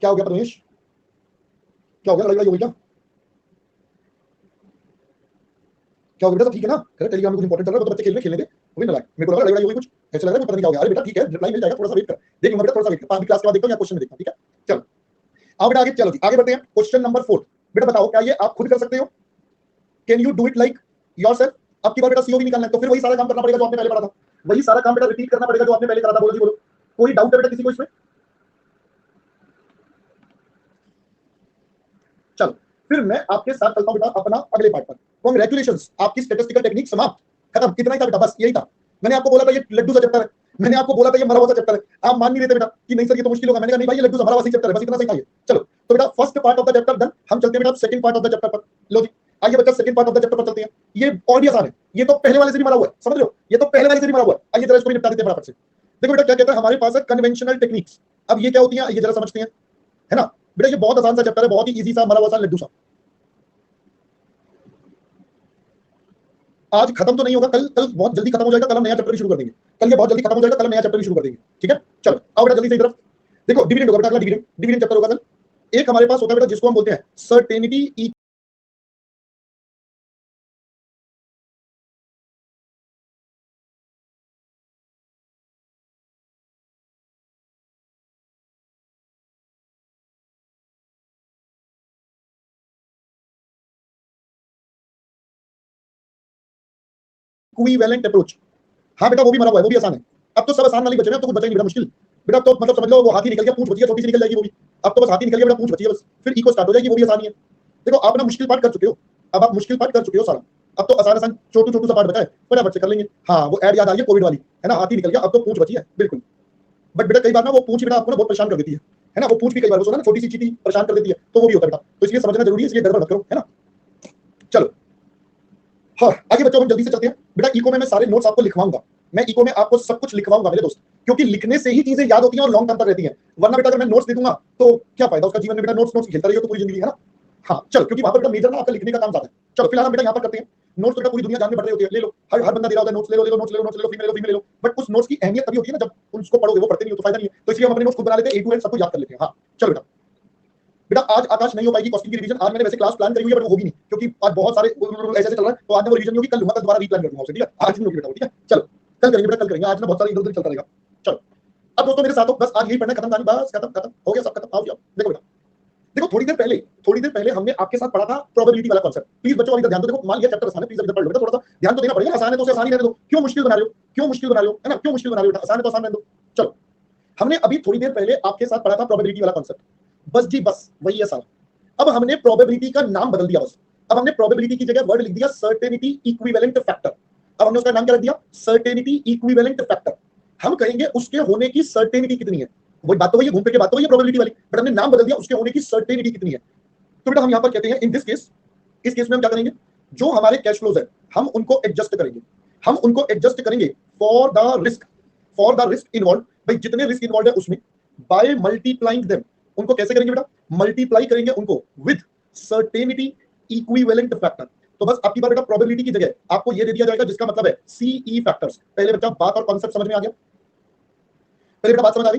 क्या हो गया परमेश? क्या हो गया, लड़ाई हो गई क्या? क्या हो गया बेटा, सब ठीक है ना? टेलीग्राम में कुछ इंपॉर्टेंट चल रहा है तो बच्चे खेलने दे, वो भी ना लाए। मेरे को लगा लड़ाई हो गई कुछ, ऐसा लग रहा है पता नहीं क्या हो गया। अरे बेटा ठीक है, रिप्लाई मिल जाएगा, थोड़ा सा वेट कर, देख लूंगा बेटा, थोड़ा सा वेट कर, 5 क्लास के बाद देखता हूं या क्वेश्चन में देखता हूं, ठीक है? चलो आओ बेटा आगे, चलो जी आगे बढ़ते हैं। क्वेश्चन नंबर 4 बेटा बताओ, क्या ये आप खुद कर सकते हो? Can you do it like yourself? अब की बार बेटा सीओ भी निकालना है तो फिर वही सारा काम करना पड़ेगा जो आपने पहले पढ़ा था, वही सारा काम बेटा रिपीट करना पड़ेगा जो आपने पहले करा था। बोलो जी बोलो, कोई डाउट है बेटा किसी को इसमें? चलो फिर मैं आपके साथ चलता हूं बेटा अपना अगले पार्ट पर। कांग्रेचुलेशंस, आपकी स्टैटिस्टिकल टेक्निक समाप्त, खत्म, इतना ही था बेटा, बस यही था। मैंने आपको बोला था ये लड्डू सा चैप्टर है, मैंने आपको बोला था ये मरा हुआ सा चैप्टर है, आप मान नहीं रहे थे बेटा कि नहीं सर ये तो मुश्किल होगा। मैंने कहा नहीं भाई ये लड्डू सा मरा हुआ सा चैप्टर है, बस इतना सही था ये। चलो तो बेटा first part of the chapter done, हम चलते हैं बेटा second part of the chapter पर। लो जी आइए बच्चा second part of the chapter पर चलते हैं। ये और भी आसान है, ये तो पहले वाले से भी मरा हुआ है, समझ रहे हो, ये तो पहले वाले से भी मरा हुआ है। आइए जरा इसको भी निपटा देते हैं फटाफट से। देखो बेटा क्या कहता है हमारे पास है कन्वेंशनल टेक्निक्स। अब ये क्या होती है ये जरा समझते हैं, है ना बेटा? ये बहुत आसान सा चैप्टर है, बहुत ही इजी सा मरा हुआ सा लड्डू सा। आज खत्म तो नहीं होगा, कल कल बहुत जल्दी खत्म हो जाएगा, कल हम नया चैप्टर भी शुरू कर देंगे। कल ये बहुत जल्दी खत्म हो जाएगा, कल हम नया चैप्टर भी शुरू कर देंगे, ठीक है? चलो आओ बेटा जल्दी से तरफ देखो, डिविडेंड होगा बेटा, अगला डिविडेंड, डिविडेंड चैप्टर होगा कल। एक हमारे पास होता है बेटा जिसको हम बोलते हैं सर्टेनिटी इक्विवेलेंट अप्रोच। हाँ बेटा वो भी मरा हुआ है, वो भी आसान है। अब तो सब आसान वाली बचे हैं, अब तो कुछ बचा ही नहीं बेटा मुश्किल। बेटा अब तो मतलब समझ लो वो हाथी निकल गया, पूंछ बची है, छोटी सी निकल जाएगी वो भी। अब तो बस हाथी निकल गया बेटा, पूंछ बची है बस, फिर इको स्टार्ट हो जाएगी, वो भी आसानी है। देखो आप ना मुश्किल पार्ट कर चुके हो, अब आप मुश्किल पार्ट कर चुके हो सारा, अब तो आसान आसान छोटू छोटू सा पार्ट बचा है, फटाफट से कर लेंगे। हाँ वो ऐड याद आ रही है कोविड वाली, है ना, हाथी निकल गया, अब तो पूंछ बची है, बिल्कुल। बट बेटा कई बार ना वो पूंछ बेटा आपको ना बहुत परेशान कर देती है ना, वो पूंछ भी कई बार वो ना छोटी सी चीटी परेशान कर देती है, तो वो भी होता है बेटा, तो इसलिए समझना जरूरी है, इसलिए गड़बड़ मत करो, है ना? चलो हाँ आगे बच्चों हम जल्दी से चलते हैं। बेटा इको में मैं सारे नोट्स आपको लिखवाऊंगा, मैं इको में आपको सब कुछ लिखवाऊंगा मेरे दोस्त, क्योंकि लिखने से ही चीजें याद होती हैं और लॉन्ग टर्म तक रहती हैं। वरना बेटा अगर मैं नोट्स दे दूंगा तो क्या फायदा उसका, जीवन में बेटा नोट्स नोट्स खेलता रहिए तो पूरी जिंदगी, है ना? हाँ चलो, क्योंकि वहां पर बेटा मेजर ना आपका लिखने का काम ज्यादा है। चलो फिलहाल हम बेटा यहाँ पर करते हैं। नोट्स तो बेटा पूरी दुनिया जान में बढ़ रही होती है, ले लो, हर हर बंदा दे रहा होता है नोट्स, ले लो ले लो नोट्स ले लो नोट्स ले लो, फीमेल ले लो, बट उस नोट्स की अहमियत तभी होती है ना जब उसको पढ़ोगे, वो पढ़ते नहीं हो तो फायदा नहीं है। तो इसलिए हम अपने नोट्स खुद बना लेते हैं, ए टू एंड सबको याद कर लेते हैं। हाँ चलो बेटा, बेटा आज आकाश नहीं हो पाएगी कॉस्टिंग की रिवीजन, आज मैंने वैसे क्लास प्लान करी हुई है बट वो होगी नहीं, क्योंकि आज बहुत सारे ऐसे चल रहा है, तो आज वो रिवीजन नहीं होगी, कल लूंगा, कल दोबारा रीप्लान कर दूंगा उसे, ठीक है? आज नहीं होगी बेटा, ठीक है? चलो कल करेंगे बेटा, कल करेंगे, आज ना बहुत सारा इधर उधर चलता रहेगा। चलो अब दोस्तों मेरे साथ हो, बस आज यही पढ़ना, खत्म कहानी, बस खत्म खत्म हो गया, सब खत्म। आओ जाओ देखो बेटा, देखो थोड़ी देर पहले हमने आपके साथ पढ़ा था प्रोबेबिलिटी वाला कॉन्सेप्ट। प्लीज बच्चों अभी ध्यान दो, देखो मान लिया चैप्टर आसान है, प्लीज अभी पढ़ लो बेटा, थोड़ा सा ध्यान तो देना पड़ेगा, आसान है तो उसे आसान ही रहने दो, क्यों मुश्किल बना रहे हो, क्यों मुश्किल बना रहे हो, है ना? क्यों मुश्किल बना रहे हो बेटा, आसान है तो आसान रहने दो। चलो हमने अभी थोड़ी देर पहले आपके साथ पढ़ा था प्रोबेबिलिटी वाला कॉन्सेप्ट, बस जी बस वही है सारा। अब हमने प्रोबेबिलिटी का नाम बदल दिया बस, अब हमने प्रोबेबिलिटी की जगह वर्ड लिख दिया सर्टेनिटी इक्विवेलेंट फैक्टर। अब हमने उसका नाम क्या रख दिया? Certainty equivalent factor. हम कहेंगे उसके होने की सर्टेनिटी कितनी है, वही बात तो वही है, घूम फिर के बात तो वही है प्रोबेबिलिटी वाली, बट हमने नाम बदल दिया उसके होने की सर्टेनिटी कितनी है। तो बेटा हम यहां पर कहते हैं इन दिस केस, इस केस में हम क्या करेंगे, जो हमारे कैश फ्लोज है हम उनको एडजस्ट करेंगे, हम उनको एडजस्ट करेंगे फॉर द रिस्क इन्वॉल्व, भाई जितने रिस्क इन्वॉल्व है उसमें, बाय मल्टीप्लाइंग देम। उनको कैसे करेंगे बेटा? मल्टीप्लाई करेंगे उनको विद सर्टेनिटी इक्विवेलेंट फैक्टर। तो बस आपकी बार बेटा प्रोबेबिलिटी की जगह आपको ये दे दिया जाएगा जिसका मतलब है सीई फैक्टर्स। पहले बच्चा बात और कॉन्सेप्ट समझ में आ गया, पहले बेटा बात समझ आ गई।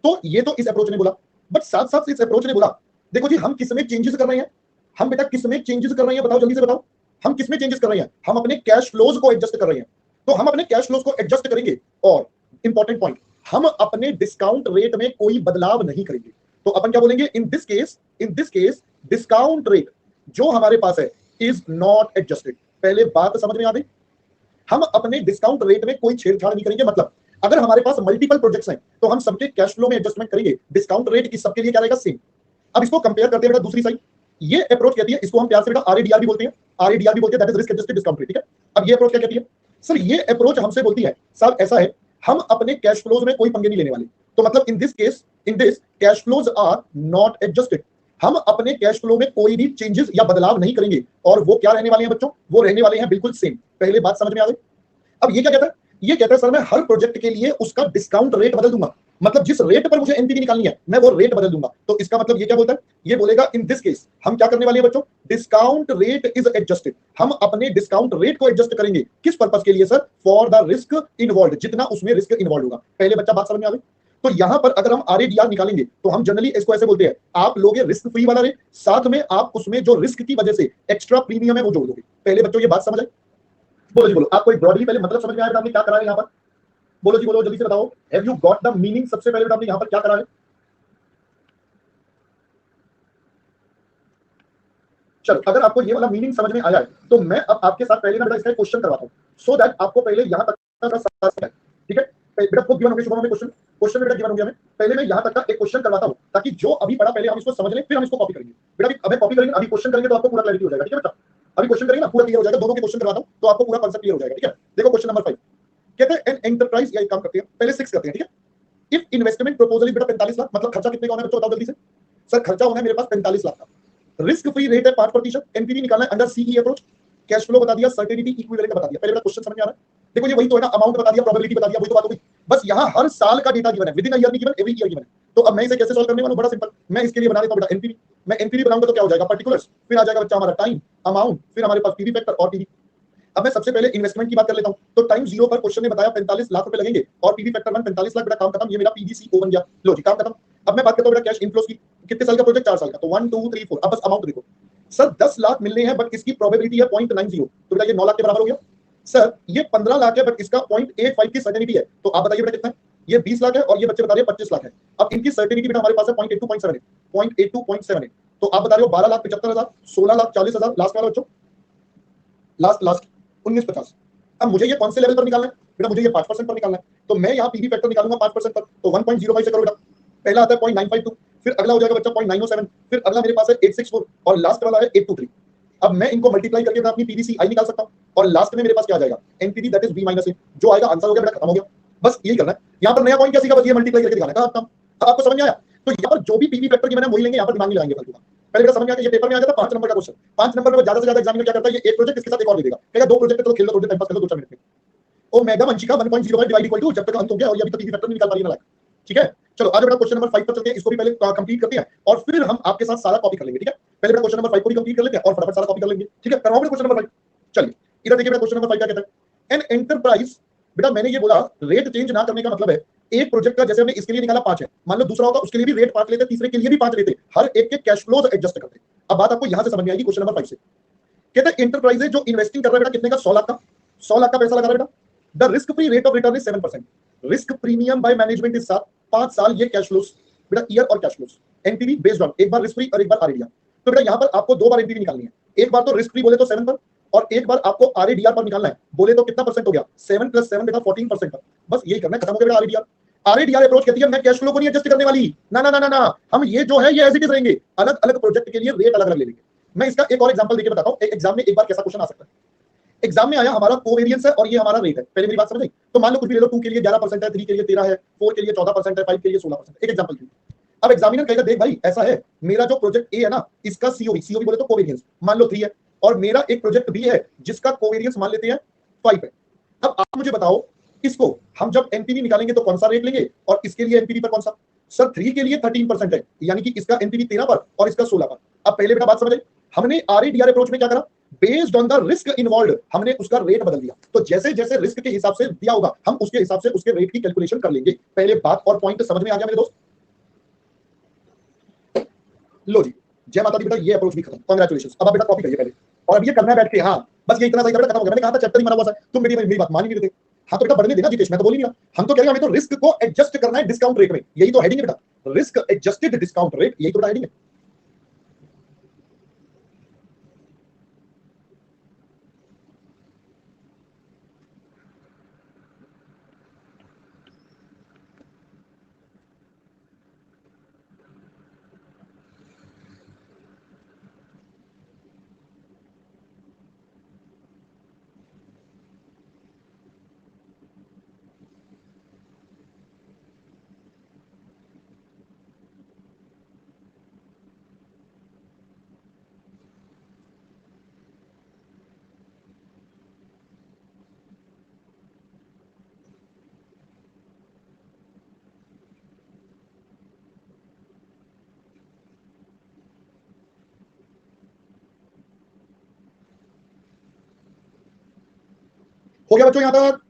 तो ये तो इस अप्रोच ने बोला, बट साथ साथ इस अप्रोच ने बोला देखो जी हम किस में चेंजेस कर रहे हैं, हम बेटा किस में चेंजेस कर रहे हैं, बताओ जल्दी से बताओ, हम किस में चेंजेस कर रहे हैं? हम अपने कैश फ्लोज को एडजस्ट कर रहे हैं। तो हम अपने कैश फ्लोज को एडजस्ट करेंगे, और इंपॉर्टेंट पॉइंट, हम अपने डिस्काउंट रेट में कोई बदलाव नहीं करेंगे। तो अपन क्या बोलेंगे, इन दिस केस डिस्काउंट रेट जो हमारे पास है इज नॉट एडजस्टेड। पहले बात समझ में आ गई, हम अपने डिस्काउंट रेट में कोई छेड़छाड़ नहीं करेंगे। मतलब अगर हमारे पास मल्टीपल प्रोजेक्ट्स हैं तो हम सबके कैश फ्लो में एडजस्टमेंट करेंगे, डिस्काउंट रेट की सबके लिए क्या रहेगा, सेम। अब इसको कंपेयर करते हैं बेटा दूसरी साइड, ये अप्रोच कहती है, इसको हम प्यार से बेटा आरएडीआर भी बोलते हैं, आरएडीआर भी बोलते हैं, that is risk adjusted discount rate, ठीक है। अब ये अप्रोच क्या कहती है, सर ये अप्रोच हमसे बोलती है सर ऐसा है, हम अपने कैश फ्लोज में कोई पंगे नहीं लेने वाले। तो मतलब in this cash flows are not adjusted, हम अपने कैश फ्लो में कोई भी चेंजेस या बदलाव नहीं करेंगे, और वो क्या रहने वाले हैं बच्चों, वो रहने वाले हैं बिल्कुल सेम। पहले बात समझ में आ गई। अब ये क्या कहता है, ये कहता है सर मैं हर प्रोजेक्ट के लिए उसका डिस्काउंट रेट बदल दूंगा, मतलब जिस रेट पर मुझे एनपीवी निकालनी है मैं वो रेट बदल दूंगा। तो इसका मतलब ये क्या बोलता है, ये बोलेगा इन दिस केस हम क्या करने वाले हैं बच्चों, डिस्काउंट रेट इज एडजस्टेड, हम अपने डिस्काउंट रेट को एडजस्ट करेंगे। किस पर्पस के लिए sir, for the risk involve, जितना उसमें रिस्क इन्वॉल्व होगा। पहले बच्चा बात समझ में आ गई। तो यहां पर अगर हम आरएडीआर निकालेंगे तो हम जनरली इसको ऐसे बोलते हैं, आप लोगे रिस्क फ्री वाला रेट, साथ में आप उसमें जो रिस्क की वजह से एक्स्ट्रा प्रीमियम है वो जोड़ दोगे। पहले बच्चों ये बात समझ आई, बोलो जी बोलो, आपको एक ब्रॉडली पहले मतलब समझ में आया बेटा आपने क्या करा है यहाँ पर, बोलो जी बोलो, जल्दी से बताओ, have you got the meaning. सबसे पहले बेटा आपने यहाँ पर क्या करा है, चलो अगर आपको ये वाला मीनिंग समझ में आया है तो मैं अब आपके साथ पहले ना बेटा इसका क्वेश्चन करवाता हूँ, सो दैट आपको पहले यहाँ तक का समझ है, ठीक है। बेटा खुद गिवन होंगे शुभम में क्वेश्चन बेटा गिवन हो गया, मैं पहले मैं यहाँ तक का एक क्वेश्चन करवाता हूँ ताकि जो अभी पढ़ा पहले हम इसको समझ लें, फिर हम इसको कॉपी करेंगे। बेटा अभी कॉपी करेंगे, अभी क्वेश्चन करेंगे तो आपको पूरा क्लैरिटी हो जाएगा, ठीक है बेटा। अभी क्वेश्चन करेंगे ना पूरा क्लियर हो जाएगा, दोनों के क्वेश्चन करवाता हूँ तो आपको पूरा कॉन्सेप्ट क्लियर हो जाएगा, ठीक है। देखो क्वेश्चन नंबर 5 कहते हैं एन एंटरप्राइज, या एक काम करते हैं पहले 6 करते हैं, ठीक है। इफ इन्वेस्टमेंट प्रपोजल बेटा 45 लाख, मतलब खर्चा कितने का होना है बच्चों बताओ जल्दी से। सर खर्चा होना है मेरे पास 45 लाख का, रिस्क फ्री रेट है 5%, एनपीवी निकालना है under CE approach, cash flow बता दिया, सर्टेनिटी इक्विवेलेंट बता दिया। पहले मेरा क्वेश्चन समझ में आ रहा है, देखो ये वही तो है ना, अमाउंट बता दिया, प्रोबेबिलिटी बता दिया, वही तो बात हो गई। बस यहाँ हर साल का डेटा गिवन है, विद इन अ ईयर नहीं गिवन, एवरी ईयर गिवन है। तो अब मैं इसे कैसे सॉल्व करने वाला हूं, बड़ा सिंपल, मैं इसके लिए बना देता हूं बेटा एनपीवी। मैं एनपीवी बनाऊंगा तो क्या हो जाएगा, पर्टिकुलर्स, फिर आ जाएगा बच्चा हमारा टाइम, अमाउंट, फिर हमारे पास पीवी फैक्टर और पीवी। अब मैं सबसे पहले इन्वेस्टमेंट की बात कर लेता हूं, तो टाइम जीरो पर क्वेश्चन ने बताया 45 लाख रुपए लगेंगे, और पीवी फैक्टर 1 45 लाख, बेटा काम खत्म, ये मेरा पीवीसीओ बन गया। लो जी काम खत्म। अब मैं बात करता हूं बेटा कैश इनफ्लोस की, कितने साल का प्रोजेक्ट, 4 साल का, तो 1 2 3 4। अब बस अमाउंट देखो सर, 10 लाख मिलने हैं बट इसकी प्रोबेबिलिटी है 0.90, तो बेटा ये 9 लाख के बराबर हो गया। सर ये 15 लाख है बट इसका 0.85 की सर्टेनिटी है, तो आप बताइए बेटा कितना है, ये 20 लाख है और ये बच्चे बता रहे हैं 25 लाख है। अब इनकी सर्टेनिटी बेटा हमारे पास है 0.82.78, तो आप बता रहे हो 12,75,000, 16,40,000, लास्ट वाला बच्चों, लास्ट 1950। अब मुझे ये कौन से लेवल पर निकालना है बेटा, मुझे ये 5% पर निकालना है, तो मैं यहाँ पीवी फैक्टर निकालूंगा 5% पर, तो 1.05 से करो बेटा। पहला आता है 0.952, फिर अगला हो जाएगा बच्चा 0.907, फिर अगला मेरे पास है 864 और लास्ट वाला है 823। अब मैं इनको मल्टीप्लाई करके मैं अपनी पीवीसीआई निकाल सकता हूँ, और लास्ट में मेरे पास क्या आ जाएगा, NPV that is B minus A, जो आएगा आंसर हो गया बेटा, खत्म हो गया। बस यही करना है, यहाँ पर नया पॉइंट क्या सीखा, बस ये मल्टीप्लाई करके दिखाना है, आपको समझ में आया। तो यहाँ पर जो भी पीवी फैक्टर की मैंने वही लेंगे, यहाँ पर दिमाग नहीं लगाएंगे फालतू का। पहले बेटा समझ में आ गया, ये पेपर में आ जाता है 5 नंबर का क्वेश्चन, 5 नंबर में ज्यादा से ज्यादा एग्जामिनर क्या करता है, ये एक प्रोजेक्ट इसके साथ एक और दे देगा, कहेगा 2 प्रोजेक्ट तो खेल लो, थोड़ी टाइम पास कर लो 2-4 मिनट में। ओ मेगा वंशिका 1.05 डिवाइड इक्वल टू, जब तक अंत हो गया और ये अभी तक पीवी फैक्टर नहीं निकाल पा रही है, ठीक है। चलो आज बेटा क्वेश्चन नंबर 5 पर चलते हैं, इसको भी पहले कंप्लीट करते हैं और फिर हम आपके साथ सारा कॉपी कर लेंगे, ठीक है। पहले बेटा क्वेश्चन नंबर 5 को भी कंप्लीट कर लेते हैं और फटाफट सारा कॉपी कर लेंगे, ठीक है। करवाओ बेटा क्वेश्चन नंबर 5। चलिए इधर देखिए बेटा क्वेश्चन नंबर 5 क्या कहता है, एन एंटरप्राइज, बेटा मैंने ये बोला रेट चेंज ना करने का मतलब है, एक प्रोजेक्ट का जैसे हमने इसके लिए निकाला 5 है, मान लो दूसरा होता उसके लिए भी रेट 5 लेते, तीसरे के लिए भी 5 लेते, हर एक के कैश फ्लोज एडजस्ट करते। अब बात आपको यहां से समझ में आएगी क्वेश्चन नंबर 5 से। कहते हैं एंटरप्राइज जो इन्वेस्टिंग कर रहा है बेटा कितने का, 100 लाख का, 100 लाख का पैसा लगा रहा है बेटा, the risk free rate of return is 7%, risk premium by management is 7, 5 साल ये कैश फ्लोज बेटा, ईयर और cash flows, NPV based on एक बार रिस्क फ्री और एक बार आरएडीआर। तो बेटा यहां पर आपको 2 बार एनपीवी निकालनी है, एक बार तो रिस्क फ्री बोले तो 7 पर, और एक बार आपको आरएडीआर पर निकालना है, बोले तो कितना परसेंट हो गया, 7 + 7 बेटा 14% पर। बस यही करना है, खत्म हो गया बेटा आरएडीआर। आरएडीआर अप्रोच कहती है मैं कैश फ्लो को नहीं एडजस्ट करने वाली, ना ना ना ना ना, हम ये जो है ये एज इट इज रहेंगे, अलग अलग प्रोजेक्ट के लिए रेट अलग अलग ले लेंगे। मैं इसका एक और एग्जांपल देके बताता हूं, एग्जाम में एक बार कैसा क्वेश्चन आ सकता है। एग्जाम में आया हमारा कोवेरियंस है और ये हमारा रेट है, पहले मेरी बात समझ आई। तो मान लो कुछ भी ले लो, 2 के लिए 11% है, 3 के लिए 13 है, 4 के लिए 14% है, 5 के लिए 16%, एक एग्जांपल के लिए। अब एग्जामिनर कहेगा देख भाई ऐसा है, मेरा जो प्रोजेक्ट ए है ना, इसका सीओबी बोले तो कोवेरियंस मान लो 3 है, और मेरा एक प्रोजेक्ट बी है जिसका कोवेरियंस मान लेते हैं 5 है। अब आप मुझे बताओ इसको हम जब एनपीवी निकालेंगे तो कौन सा रेट लेंगे, और इसके लिए एनपीवी पर कौन सा। सर 3 के लिए 13% है, यानी कि इसका एनपीवी 13 पर और इसका 16 पर। अब पहले बेटा बात समझ आई, हमने आरएडीआर अप्रोच में क्या करा, based on the risk involve हमने उसका रेट बदल दिया, तो जैसे जैसे रिस्क के हिसाब से दिया होगा हम उसके हिसाब से उसके रेट की कैलकुलेशन कर लेंगे। पहले बात और पॉइंट समझ में आ गया मेरे दोस्त। लो जी जय माता दी बेटा, ये अप्रोच भी खत्म, कांग्रेचुलेशंस। अब आप बेटा कॉपी करिए पहले, और अब ये करना है बैठ के, हाँ बस ये इतना सही बेटा खत्म हो गया। मैंने कहा था चैप्टर ही मना हुआ था, तुम मेरी बात मान ही नहीं रहे थे। हाँ तो बेटा बढ़ने देना जितेश, मैं तो बोल ही नहीं रहा। हम तो कह रहे हैं हमें तो रिस्क को एडजस्ट करना है डिस्काउंट रेट में, यही तो हेडिंग है बेटा, रिस्क एडजस्टेड डिस्काउंट रेट, यही तो हेडिंग है। हो गया बच्चों यहां तक?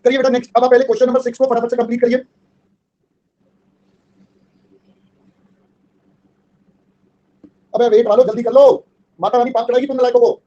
करिए बेटा नेक्स्ट। अब आप पहले क्वेश्चन नंबर 6 को फटाफट से कंप्लीट करिए। अबे वेट वालों जल्दी कर लो, माता रानी पाप चढ़ाएगी तुम लायकों को।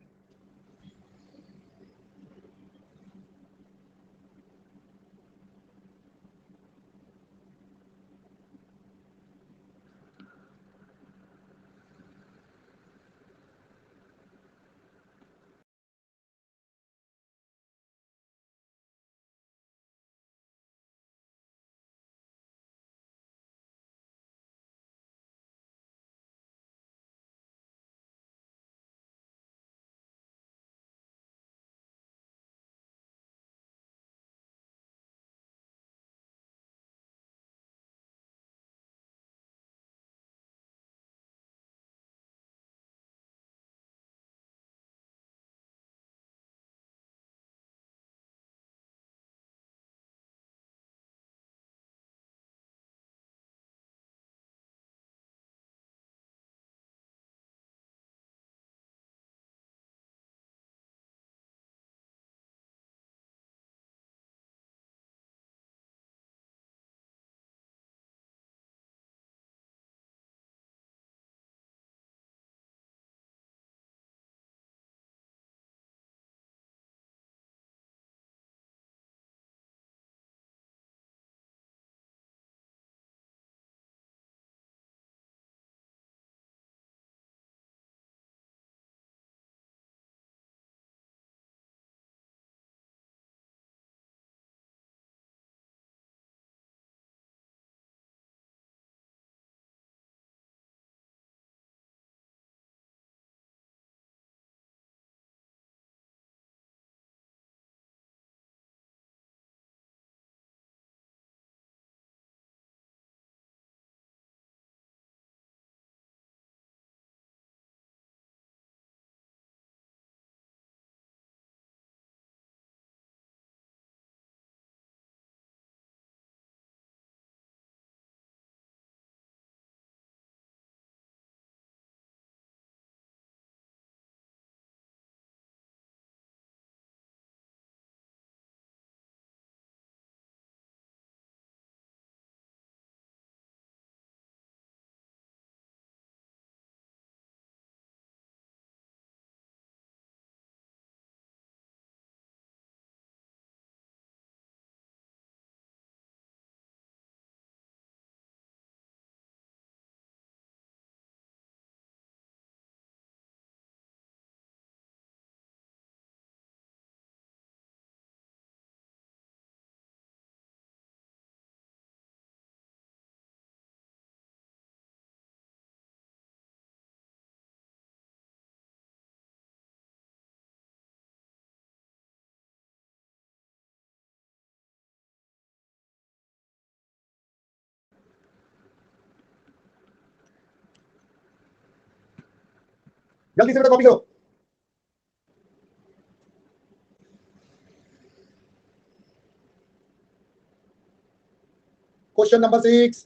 जल्दी से बेटा कॉपी करो। क्वेश्चन नंबर 6,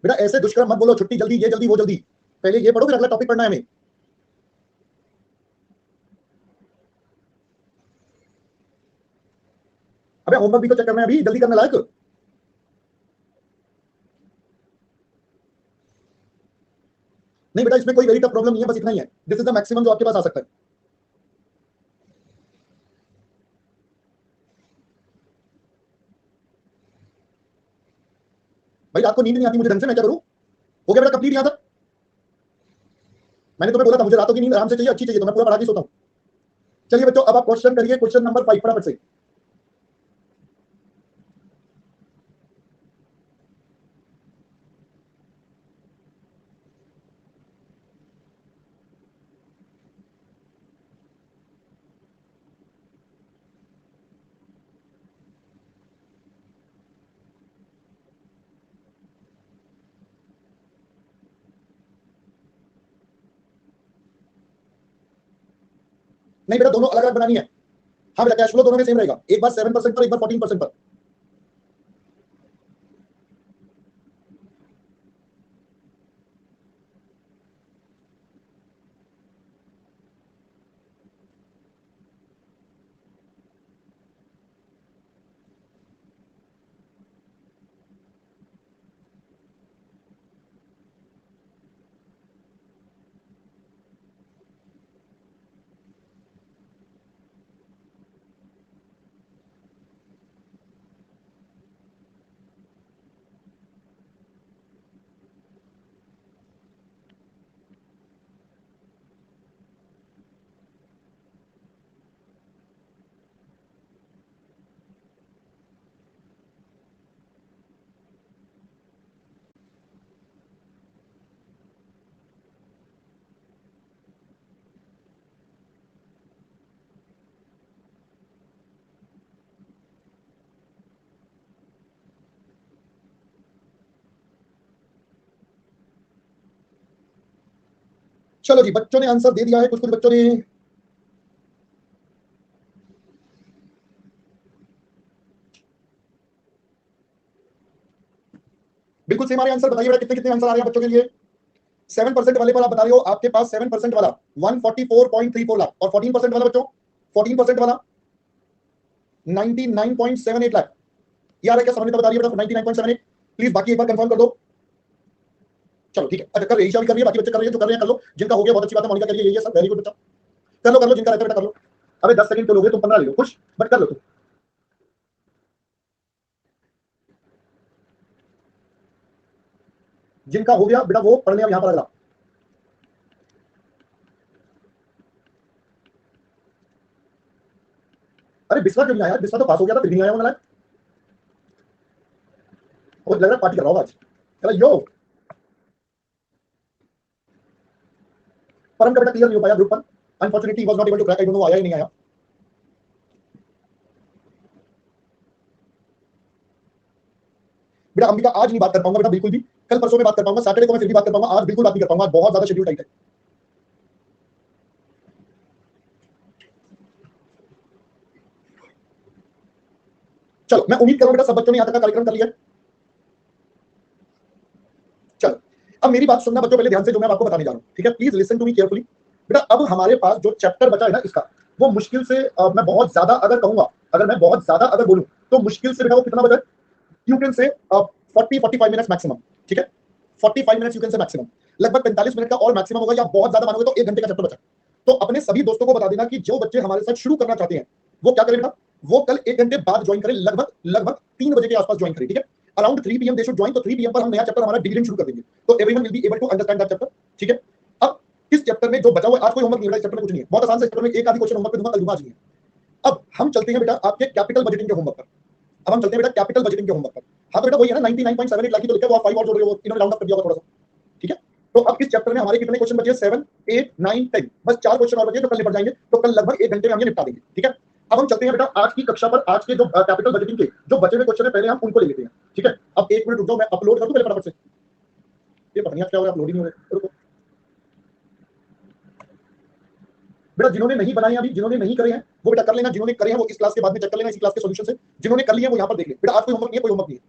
बेटा ऐसे दुष्कर्म मत बोलो, छुट्टी जल्दी, ये जल्दी, वो जल्दी, पहले ये पढ़ो फिर अगला टॉपिक पढ़ना है हमें। अबे होमवर्क भी तो चेक करना है अभी, जल्दी करने लायक। नहीं बेटा इसमें कोई वेरी टफ प्रॉब्लम नहीं है, बस इतना ही है, दिस इज द मैक्सिमम जो आपके पास आ सकता है। भाई रात को नींद नहीं आती मुझे ढंग से, मैं क्या करूं? हो गया बेटा कंप्लीट यहां तक? मैंने तुम्हें बोला था मुझे रातों की नींद आराम से चाहिए, अच्छी चाहिए, तो मैं पूरा पढ़ा के सोता हूं। चलिए बच्चों अब आप क्वेश्चन करिए, क्वेश्चन नंबर 5 फटाफट से। नहीं बेटा दोनों अलग अलग बनानी है। हाँ बेटा कैश फ्लो दोनों में सेम रहेगा, एक बार 7% पर, एक बार 14% पर। चलो जी बच्चों ने आंसर दे दिया है, कुछ कुछ बच्चों ने। बिल्कुल सेम आ रहे आंसर, बताइए बेटा कितने कितने आंसर आ रहे हैं बच्चों के लिए। 7% वाले पर आप बता रहे हो, आपके पास 7% वाला 144.34 लाख, और 14% वाला बच्चों 14% वाला 99.78 लाख। ये आ रहा है क्या? समझ में तो बता रही है बेटा 99.78। प्लीज बाकी एक बार कंफर्म कर दो। चलो ठीक है, अच्छा कर रही है, ईशा भी कर रही है, बाकी बच्चे कर रहे हैं, जो कर रहे हैं कर लो, जिनका हो गया बहुत अच्छी बात है, मोनिका करिए, ये सब वेरी गुड बच्चा। कर लो जिनका रहता है बेटा कर लो। अबे 10 सेकंड तो लोगे तुम, 15 ले लो, खुश बट कर लो तुम। जिनका हो गया बेटा वो पढ़ने अब यहां पर अगला। अरे बिस्वा क्यों नहीं आया? बिस्वा तो पास हो गया था, फिर भी नहीं आया वो नालायक। और लग रहा है पार्टी कर रहा होगा आज। चलो यो परम का बेटा क्लियर नहीं हो पाया ग्रुप पर, unfortunately was not able to crack, I don't know आया ही नहीं आया। बेटा अंबिका आज नहीं बात कर पाऊंगा बेटा बिल्कुल भी, कल परसों में बात कर पाऊंगा, सैटरडे को मैं फिर भी बात कर पाऊंगा, आज बिल्कुल बात नहीं कर पाऊंगा, बहुत ज्यादा शेड्यूल टाइट है। चलो मैं उम्मीद करूं बेटा सब बच्चों ने यहाँ तक का कार्यक्रम कर लिया। चलो अब मेरी बात सुनना बच्चों पहले ध्यान से, जो मैं आपको बताने जा रहा हूँ, ठीक है? Please listen to me carefully. बेटा अब हमारे पास जो चैप्टर बचा है ना इसका, वो मुश्किल से मैं बहुत ज्यादा अगर कहूंगा, अगर मैं बहुत ज्यादा अगर बोलूं तो मुश्किल से बेटा वो कितना बचा है? You can say 40-45 minutes maximum, ठीक है? 45 minutes you can say maximum, लगभग 45 मिनट का और मैक्सिमम होगा, या बहुत ज्यादा मानोगे तो 1 घंटे का चैप्टर बचा। तो अपने सभी दोस्तों को बता देना कि जो बच्चे हमारे साथ शुरू करना चाहते हैं वो क्या करें बेटा, वो कल 1 घंटे बाद ज्वाइन करें, लगभग 3 बजे के आसपास ज्वाइन करें, ठीक है। Around 3 PM they should join, तो 3 PM पर हम नया चैप्टर हमारा डिग्री शुरू कर देंगे, तो everyone will be able to understand that chapter, ठीक है। अब इस चैप्टर में जो बचा हुआ, आज कोई होमवर्क नहीं है, इस चैप्टर में कुछ नहीं है, बहुत आसान से चैप्टर में एक आधी क्वेश्चन होमवर्क पे दूंगा, कल दूंगा, आज नहीं है। अब हम चलते हैं बेटा आपके कैपिटल बजटिंग के होमवर्क पर। अब हम चलते हैं बेटा कैपिटल बजटिंग के होमवर्क पर। हाँ तो बेटा वही है ना, 99.78 लाख ही तो लिखा है, वो आप 5 और जोड़ रहे हो, इन्होंने राउंड अप कर दिया होगा थोड़ा सा, ठीक है। तो अब इस चैप्टर में हमारे कितने क्वेश्चन बचे? 7, 8, 9, 10, बस 4 क्वेश्चन और बचे तो कल निपट जाएंगे, तो कल लगभग 1 घंटे में हम ये निपटा देंगे, ठीक है। अब हम चलते हैं बेटा आज की कक्षा पर, आज के जो कैपिटल बजटिंग के जो बचे हुए क्वेश्चन है पहले हम उनको ले लेते हैं, ठीक है। अब 1 मिनट रुक जाओ, मैं अपलोड कर दूं पहले फटाफट से, ये पता नहीं क्या हो रहा है, अपलोड ही नहीं हो रहा, रुको बेटा। जिन्होंने नहीं बनाए अभी, जिन्होंने नहीं करे हैं वो बेटा कर लेना, जिन्होंने करे हैं वो इस क्लास के बाद में चेक कर लेना, इस क्लास के सॉल्यूशन से। जिन्होंने कर लिया वो यहां पर देख ले बेटा, आज कोई होमवर्क नहीं है, कोई होमवर्क नहीं है।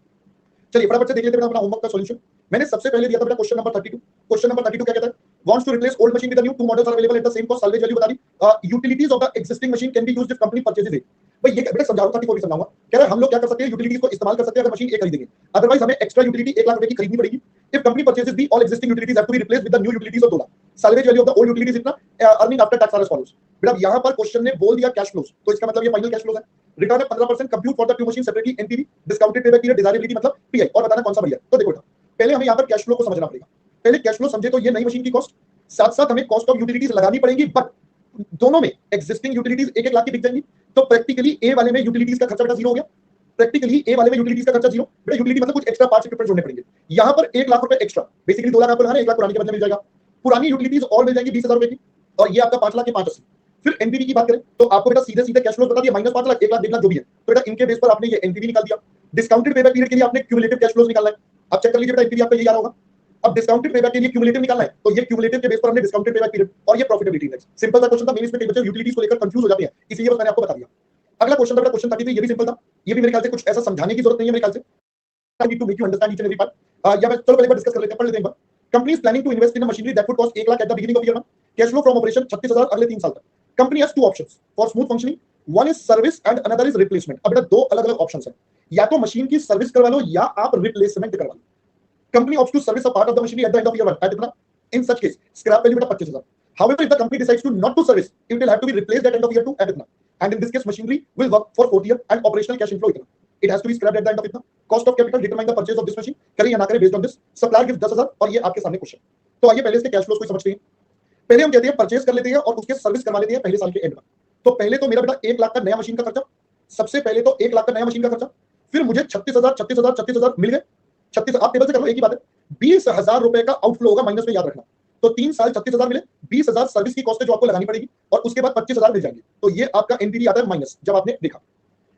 चलिए फटाफट से देख लेते हैं अपना होमवर्क का सॉल्यूशन। मैंने सबसे पहले दिया था बेटा क्वेश्चन नंबर 32। क्वेश्चन नंबर 32 क्या कहता है? Wants to replace old machine with the new, 2 models are available at the same cost, salvage value बता दी, utilities of the existing machine can be used if company purchases it. भाई ये बेटा समझाऊंगा, 34 भी समझाऊंगा। कह रहा है हम लोग क्या कर सकते हैं, यूटिलिटीज को इस्तेमाल कर सकते हैं अगर मशीन एक खरीदेंगे, अदरवाइज हमें एक्स्ट्रा यूटिलिटी 1 लाख रुपए की खरीदनी पड़ेगी। If company purchases the all existing utilities have to be replaced with the new utilities of 2 lakh, salvage value of the old utilities इतना, earning after tax are as follows. बेटा यहां पर question ने बोल दिया कैश फ्लोज, तो इसका मतलब ये फाइनल कैश फ्लोज है। रिटर्न है 15%, compute for the two machine separately NPV, discounted payback period, desirability मतलब पीआई, और बताना कौन सा बढ़िया। तो देखो बेटा पहले हमें यहां पर कैश फ्लो को समझना पड़ेगा। पहले कैश फ्लो समझे तो ये नई मशीन की कॉस्ट, साथ साथ हमें कॉस्ट ऑफ यूटिलिटीज लगानी पड़ेगी, बट दोनों में एक्जिस्टिंग यूटिलिटीज 1-1 लाख की बिक जाएंगी, तो प्रैक्टिकली ए वाले में यूटिलिटीज का खर्चा बेटा जीरो हो गया। प्रैक्टिकली ए वाले में यूटिलिटीज का खर्चा जीरो, बेटा यूटिलिटी मतलब कुछ एक्स्ट्रा पार्ट्स इक्विपमेंट जोड़ने पड़ेंगे। यहां पर 1 लाख रुपए एक्स्ट्रा, बेसिकली 2 लाख आपको लगाना है, 1 लाख पुरानी के बदले मिल जाएगा। पुरानी यूटिलिटीज और मिल जाएंगी 20,000 रुपए की, और ये आपका 5 लाख के 580। फिर एनपीवी की बात करें तो आपको बेटा सीधे सीधे कैश फ्लो बता दिया, -5 लाख, 1 लाख, 1.5 लाख जो भी है, तो बेटा इनके बेस पर आपने ये एनपीवी निकाल दिया। डिस्काउंटेड पेबैक पीरियड के लिए आपने क्यूमुलेटिव कैश फ्लोज निकालना है। अब चेक कर लीजिए बेटा एनपीवी आपका ये आ रहा होगा। अब डिस्काउंटेड पेबैक के लिए क्यूमुलेटिव निकालना है, तो ये क्यूमुलेटिव के बेस पर हमने डिस्काउंटेड पेबैक पीरियड और ये प्रॉफिटेबिलिटी इंडेक्स। सिंपल सा क्वेश्चन था, मेन इसमें कई बच्चे यूटिलिटीज को लेकर कंफ्यूज हो जाते हैं, इसलिए बस मैंने आपको बता दिया। अगला क्वेश्चन था बेटा क्वेश्चन 33, ये भी सिंपल था, ये भी मेरे ख्याल से कुछ ऐसा समझाने की जरूरत नहीं है मेरे ख्याल से। I need to make you understand each and every part. या मैं चलो पहले एक बार डिस्कस कर लेते हैं, पढ़ लेते हैं एक बार। Company is planning to invest in a machinery that would cost 1 lakh at the beginning of year 1। Cash flow from operation 36,000 अगले 3 साल तक। Company has 2 options for smooth functioning, one is service and another is replacement. अब बेटा 2 अलग-अलग options हैं, या तो machine की सर्विस करवा लो या आप रिप्लेसमेंट करवा लो। Company opts to service a part of the machinery at the end of year 1 at इतना, in such case scrap value बेटा 25,000। However, if the company decides to not to service, it will have to be replaced at end of year 2 at itna, and in this case machinery will work for 4th year and operational cash inflow itna. It has to be scrapped at the end of itna. Cost of capital determine the purchase of this machine, करें या ना करें based on this. Supplier gives 10,000 और ये आपके सामने question. तो आइए पहले इसके कैश फ्लोज को समझते हैं। पहले हम कहते हैं परचेज कर लेते हैं और उसके सर्विस करवा लेते हैं पहले साल के एंड में। तो पहले तो मेरा बेटा 1 लाख का नया मशीन का खर्चा, सबसे पहले तो 1 लाख का नया मशीन का खर्चा, फिर मुझे 36,000 मिल गए। 36 आप टेबल से कर लो, एक ही बात है। 20,000 रुपए का आउटफ्लो होगा, माइनस में याद रखना। तो 3 साल 36,000 मिले, 20,000 सर्विस की कॉस्ट है जो आपको लगानी पड़ेगी, और उसके बाद 25,000 मिल जाएंगे। तो ये आपका एनपीवी आता है माइनस, जब आपने देखा।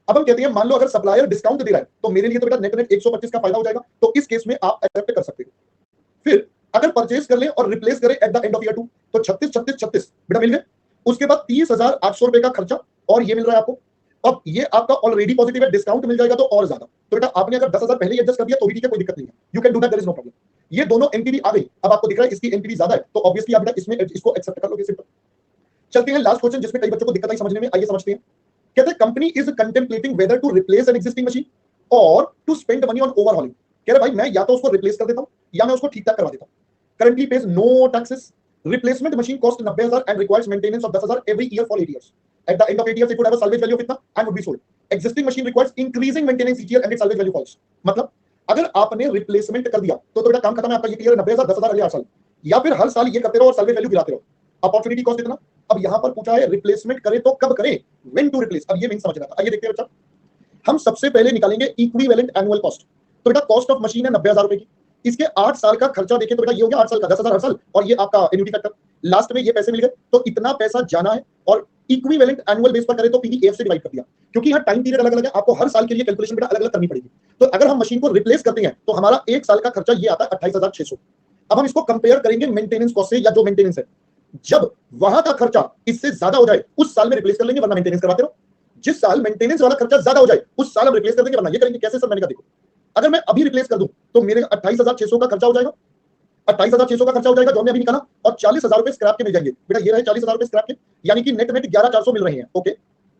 अब हम कहते हैं मान लो अगर सप्लायर डिस्काउंट दे रहा है तो मेरे लिए तो बेटा नेट 125 का फायदा हो जाएगा, तो इस केस में आप एक्सेप्ट कर सकते हो। फिर अगर परचेज कर ले और रिप्लेस करे eight the end of year 2 तो 36 बेटा मिल गए। उसके बाद 30,800 रुपए का खर्चा और ये मिल रहा है आपको। अब ये आपका ऑलरेडी पॉजिटिव है, डिस्काउंट मिल जाएगा तो और ज्यादा। तो बेटा आपने अगर 10,000 पहले ही एडजस्ट कर दिया तो भी ठीक है, कोई दिक्कत नहीं है, you can do that, there is no problem. ये दोनों एनपीवी आ गई। अब आपको दिख रहा है इसकी एनपीवी ज्यादा है, तो ऑब्वियसली आप बेटा इसमें इसको एक्सेप्ट कर लोगे, सिंपल। चलते हैं लास्ट क्वेश्चन जिसमें कई बच्चों को दिक्कत आई समझने में, आइए समझते हैं। कहते हैं company is contemplating whether to replace an existing machine और to spend money on overhauling. कह रहे भाई मैं या तो उसको रिप्लेस कर देता हूं या मैं उसको ठीक ठाक करवा देता हूं। Currently pays no taxes, replacement machine cost 90,000 and requires maintenance of 10,000 every year for 8 years. At the end of 8 years, it could have a salvage value of इतना and would be sold. Existing machine requires increasing maintenance each year and its salvage value falls. मतलब अगर आपने replacement कर दिया तो बेटा काम खत्म है आपका, ये क्लियर है। 90,000 10,000 अगले 8 साल, या फिर हर साल ये करते रहो और salvage value गिराते रहो। अपॉर्चुनिटी कॉस्ट इतना। अब यहां पर पूछा है रिप्लेसमेंट करें तो कब करें, व्हेन टू रिप्लेस। अब ये मेन समझना था, आइए देखते हैं बच्चा। हम सबसे पहले निकालेंगे इक्विवेलेंट एनुअल कॉस्ट। तो बेटा कॉस्ट ऑफ मशीन है 90,000 रुपए की, इसके 8 साल का खर्चा देखें तो बेटा ये हो गया 8 साल का 10,000 हर साल, और ये आपका एन्युटी फैक्टर। लास्ट में ये पैसे मिल गए, तो इतना पैसा जाना है, और इक्विवेलेंट एनुअल बेस पर करें तो पीवी एफ से डिवाइड कर दिया, क्योंकि यहाँ टाइम पीरियड अलग अलग है, आपको हर साल के लिए कैलकुलेशन बेटा अलग अलग करनी पड़ेगी। तो अगर हम मशीन को रिप्लेस करते हैं तो हमारा 1 साल का खर्चा ये आता है 28,600। अब हम इसको कंपेयर करेंगे मेंटेनेंस कॉस्ट से, या जो मेंटेनेंस है, जब वहां का खर्चा इससे ज्यादा हो जाए उस साल में रिप्लेस कर लेंगे, वरना मेंटेनेंस करवाते रहो। जिस साल मेंटेनेंस वाला खर्चा ज्यादा हो जाए उस साल हम रिप्लेस कर देंगे, वरना ये करेंगे। कैसे सर? मैंने कहा देखो, अगर मैं अभी रिप्लेस कर दूं तो मेरे 28,600 का खर्चा हो जाएगा, 28,600 का खर्चा हो जाएगा जो हमने अभी निकाला, और 40,000 रुपए स्क्रैप के मिल जाएंगे। बेटा ये रहे 40,000 रुपए स्क्रैप के, यानी कि नेट 11,400 मिल रहे हैं। ओके,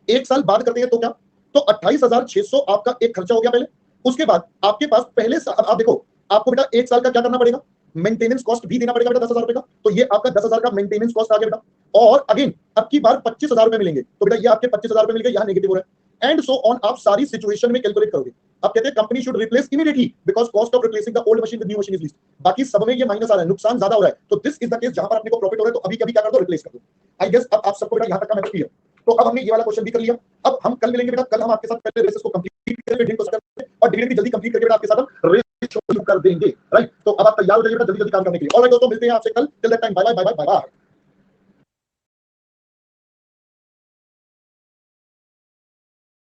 1 साल बाद करते हैं तो क्या, तो 28,600 आपका एक खर्चा हो गया पहले। उसके बाद आपके पास पहले आप देखो, आपको बेटा 1 साल का क्या करना पड़ेगा, मेंटेनेंस कॉस्ट भी देना पड़ेगा बेटा 10,000 रुपए का, तो ये आपका 10,000 का मेंटेनेंस कॉस्ट आ गया बेटा। और अगेन अब की बार 25,000 रुपए मिलेंगे, तो बेटा ये आपके 25,000 रुपए मिल गए, यहां नेगेटिव हो रहा है। एंड सो ऑन आप सारी सिचुएशन में कैलकुलेट करोगे। अब कहते हैं company should replace immediately because cost of replacing the old machine with new machine is least. बाकी सब में ये माइनस आ रहा है, नुकसान ज्यादा हो रहा है, तो दिस इज द केस जहां पर अपने को प्रॉफिट हो रहा है, तो अभी कभी क्या कर दो, रिप्लेस कर दो। आई गेस अब आप सबको बेटा यहां तक का मैटर क्लियर। तो अब हमने ये वाला क्वेश्चन भी कर लिया। अब हम कल मिलेंगे बेटा, कल हम आपके साथ पहले रेसेस को कंप्लीट करेंगे, और डिविडेंड भी जल्दी कंप्लीट करके बेटा आपके साथ हम रेस शुरू कर देंगे, राइट। तो अब आप तैयार हो जाइए बेटा जल्दी जल्दी काम करने के लिए। ऑलराइट दोस्तों, मिलते हैं आपसे कल। Till that time bye bye bye bye bye.